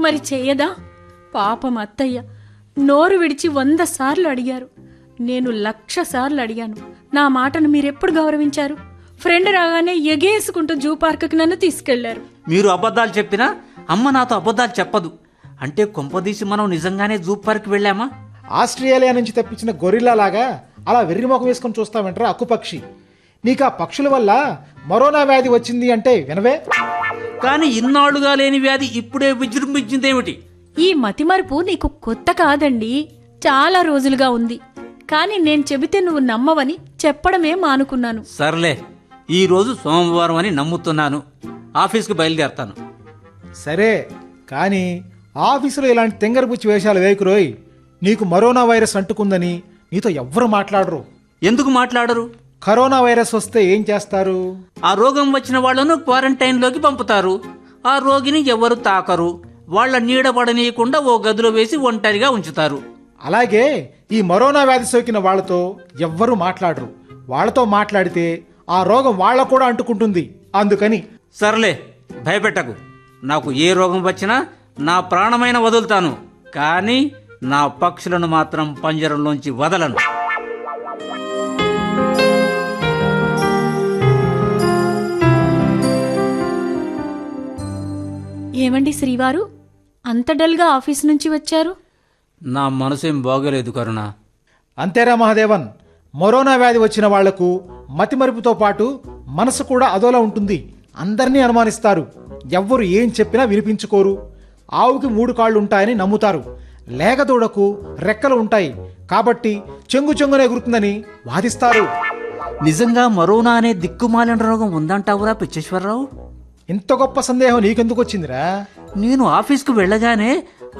మరి చెయ్యదా? పాపం అత్తయ్య నోరు విడిచి 100 సార్లు అడిగారు. నేను 1,00,000 సార్లు అడిగాను. నా మాటను మీరెప్పుడు గౌరవించారు? ఫ్రెండ్ రాగానే ఎగేసుకుంటూ జూ పార్క్కి నన్ను తీసుకెళ్లారు. మీరు అబద్ధాలు చెప్పినా అమ్మ నాతో అబద్ధాలు చెప్పదు. అంటే కొంపదీసి మనం నిజంగానే జూ పార్క్ వెళ్ళామా? ఆస్ట్రేలియా నుంచి తెప్పించిన గొరిల్లా లాగా అలా వెర్రిమొఖం వేసుకొని చూస్తావంటారా అక్కుపక్షి? నీకు ఆ పక్షుల వల్ల కరోనా వ్యాధి వచ్చింది అంటే వినవే? కానీ ఇన్నాళ్లుగా లేని వ్యాధి ఇప్పుడే విజృంభించిందేమిటి? ఈ మతిమరుపు నీకు కొత్త కాదండి, చాలా రోజులుగా ఉంది. కానీ నేను చెబితే నువ్వు నమ్మవని చెప్పడమే మానుకున్నాను. సర్లే, ఈ రోజు సోమవారం అని నమ్ముతున్నాను. ఆఫీస్కి బయలుదేరతాను. సరే, కానీ ఆఫీసులో ఇలాంటి తెంగరబుచ్చి వేషాలు వేయకురోయ్. నీకు కరోనా వైరస్ అంటుకుందని నీతో ఎవ్వరు మాట్లాడరు. ఎందుకు మాట్లాడరు? కరోనా వైరస్ వస్తే ఏం చేస్తారు? ఆ రోగం వచ్చిన వాళ్లను క్వారంటైన్లోకి పంపుతారు. ఆ రోగిని ఎవరు తాకరు. వాళ్ల నీడపడనీయకుండా ఓ గదిలో వేసి ఒంటరిగా ఉంచుతారు. అలాగే ఈ కరోనా వ్యాధి సోకిన వాళ్లతో ఎవ్వరూ మాట్లాడరు. వాళ్లతో మాట్లాడితే ఆ రోగం వాళ్ళ కూడా అంటుకుంటుంది. అందుకని సర్లే, భయపెట్టకు. నాకు ఏ రోగం వచ్చినా నా ప్రాణమైన వదులుతాను. కానీ నా పక్షులను మాత్రం పంజరంలోంచి వదలను. ఏమండి శ్రీవారు, అంత డల్గా ఆఫీస్ నుంచి వచ్చారు? నా మనసేం బాగోలేదు కరుణ. అంతేరా మహాదేవన్, కరోనా వ్యాధి వచ్చిన వాళ్లకు మతిమరుపుతో పాటు మనసు కూడా అదోలా ఉంటుంది. అందరినీ అనుమానిస్తారు. ఎవ్వరు ఏం చెప్పినా వినిపించుకోరు. ఆవుకి 3 కాళ్ళు ఉంటాయని నమ్ముతారు. లేగదూడకు రెక్కలు ఉంటాయి కాబట్టి చెంగునే ఎగురుతుందని వాదిస్తారు. నిజంగా కరోనా అనే దిక్కుమాలిన రోగం ఉందంటావురా పిచ్చేశ్వరరావు? ఇంత గొప్ప సందేహం నీకెందుకు వచ్చిందిరా? నేను ఆఫీస్కు వెళ్ళగానే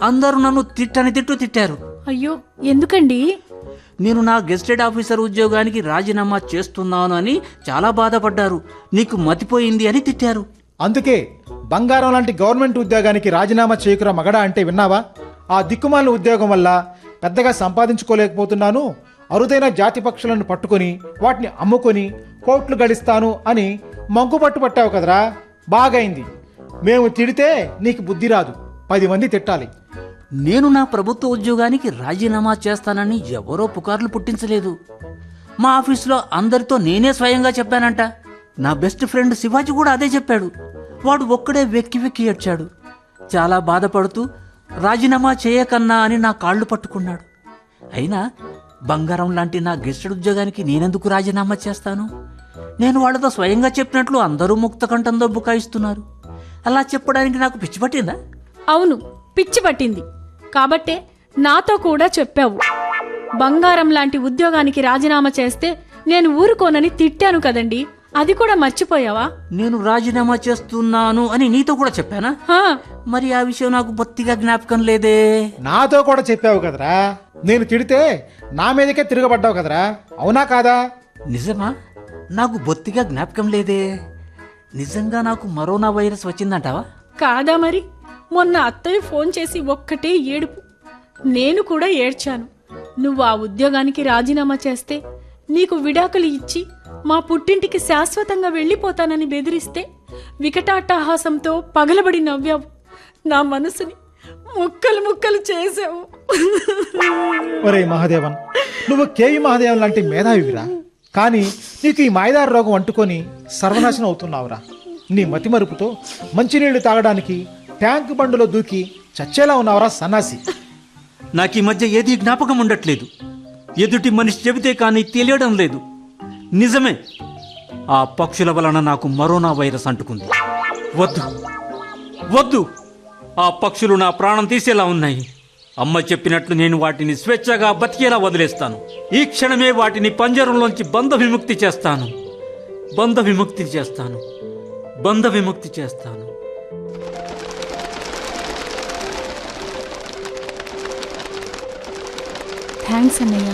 అందరూ నన్ను తిట్టారు. అయ్యో, ఎందుకండి? నేను నా గెస్టెడ్ ఆఫీసర్ ఉద్యోగానికి రాజీనామా చేస్తున్నాను అని చాలా బాధపడ్డారు. నీకు మతిపోయింది అని తిట్టారు. అందుకే బంగారం లాంటి గవర్నమెంట్ ఉద్యోగానికి రాజీనామా చేయకురా మగడా అంటే విన్నావా? ఆ దిక్కుమాలిన ఉద్యోగం వల్ల పెద్దగా సంపాదించుకోలేకపోతున్నాను, అరుదైన జాతి పక్షులను పట్టుకొని వాటిని అమ్ముకొని కోట్లు గడిస్తాను అని మంకుపట్టు పట్టావు కదరా. బాగైంది. మేము తిడితే నీకు బుద్ధి రాదు, 10 మంది తిట్టాలి. నేను నా ప్రభుత్వ ఉద్యోగానికి రాజీనామా చేస్తానని ఎవరో పుకార్లు పుట్టించలేదు. మా ఆఫీసులో అందరితో నేనే స్వయంగా చెప్పానంట. నా బెస్ట్ ఫ్రెండ్ శివాజీ కూడా అదే చెప్పాడు. వాడు ఒక్కడే వెక్కి ఏడ్చాడు. చాలా బాధపడుతూ రాజీనామా చేయకన్నా అని నా కాళ్ళు పట్టుకున్నాడు. అయినా బంగారం లాంటి నా గెస్టెడ్ ఉద్యోగానికి నేనెందుకు రాజీనామా చేస్తాను? నేను వాళ్ళతో స్వయంగా చెప్పినట్లు అందరూ ముక్త కంఠంతో బుకాయిస్తున్నారు. అలా చెప్పడానికి నాకు పిచ్చి పట్టిందా? అవును, పిచ్చి పట్టింది. కాబట్టే నాతో కూడా చెప్పావు. బంగారం లాంటి ఉద్యోగానికి రాజీనామా చేస్తే నేను ఊరుకోనని తిట్టాను కదండి, అది కూడా మర్చిపోయావా? నేను రాజీనామా చేస్తున్నాను అని నీతో కూడా చెప్పానా? హా, మరి ఆ విషయం నాకు బొత్తిగా జ్ఞాపకం లేదే. నాతో కూడా చెప్పావు కదరా, నేను తిడితే నా మీదకే తిరగబడ్డావు కదరా, అవునా కాదా? నిజమా? నాకు బొత్తిగా జ్ఞాపకం లేదే. నిజంగా నాకు మరోనా వైరస్ వచ్చిందంటావా? కాదా మరి? మొన్న అత్తయ్య ఫోన్ చేసి ఒక్కటే ఏడుపు. నేను కూడా ఏడ్చాను. నువ్వు ఆ ఉద్యోగానికి రాజీనామా చేస్తే నీకు విడాకులు ఇచ్చి మా పుట్టింటికి శాశ్వతంగా వెళ్ళిపోతానని బెదిరిస్తే వికటాట్టహాసంతో పగలబడి నవ్వావు. నా మనసుని ముక్కలు ముక్కలు చేసావు. ఒరే మహాదేవన్, నువ్వు కేవి మహాదేవన్ లాంటి మేధావిరా, కానీ నీకు ఈ మాయదారి రోగం అంటుకొని సర్వనాశనం అవుతున్నావురా. నీ మతిమరుపుతో మంచినీళ్లు తాగడానికి ట్యాంక్ బండులో దూకి చచ్చేలా ఉన్నావురా సన్నాసి. నాకు ఈ మధ్య ఏదీ జ్ఞాపకం ఉండట్లేదు. ఎదుటి మనిషి చెబితే కానీ తెలియడం లేదు. నిజమే, ఆ పక్షుల వలన నాకు మరోనా వైరస్ అంటుకుంది. వద్దు వద్దు, ఆ పక్షులు నా ప్రాణం తీసేలా ఉన్నాయి. అమ్మ చెప్పినట్లు నేను వాటిని స్వేచ్ఛగా బతికేలా వదిలేస్తాను. ఈ క్షణమే వాటిని పంజరంలోంచి బంధ విముక్తి చేస్తాను. థ్యాంక్స్ అన్నయ్య.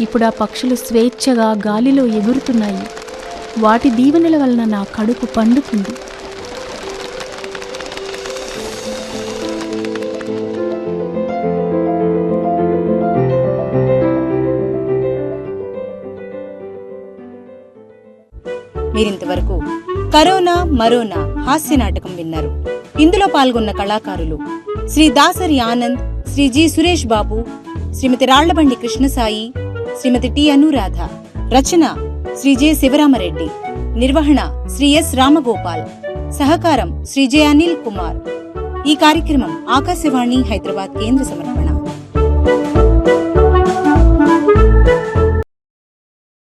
ఇప్పుడు ఆ పక్షులు స్వేచ్ఛగా గాలిలో ఎగురుతున్నాయి. వాటి దీవెనల వలన నా కడుపు పండుతుంది. మీరింతవరకు కరోనా మరోనా హాస్య నాటకం విన్నారు. ఇందులో పాల్గొన్న కళాకారులు శ్రీ దాసరి ఆనంద్, శ్రీ జి సురేష్ బాబు, శ్రీమతి రాళ్లబండి కృష్ణసాయి, శ్రీమతి టి అనురాధ. రచన శ్రీ జె శివరామరెడ్డి. నిర్వహణ శ్రీ ఎస్ రామగోపాల్. సహకారం శ్రీ జె అనిల్ కుమార్. ఈ కార్యక్రమం ఆకాశవాణి హైదరాబాద్ కేంద్ర సమర్పణ.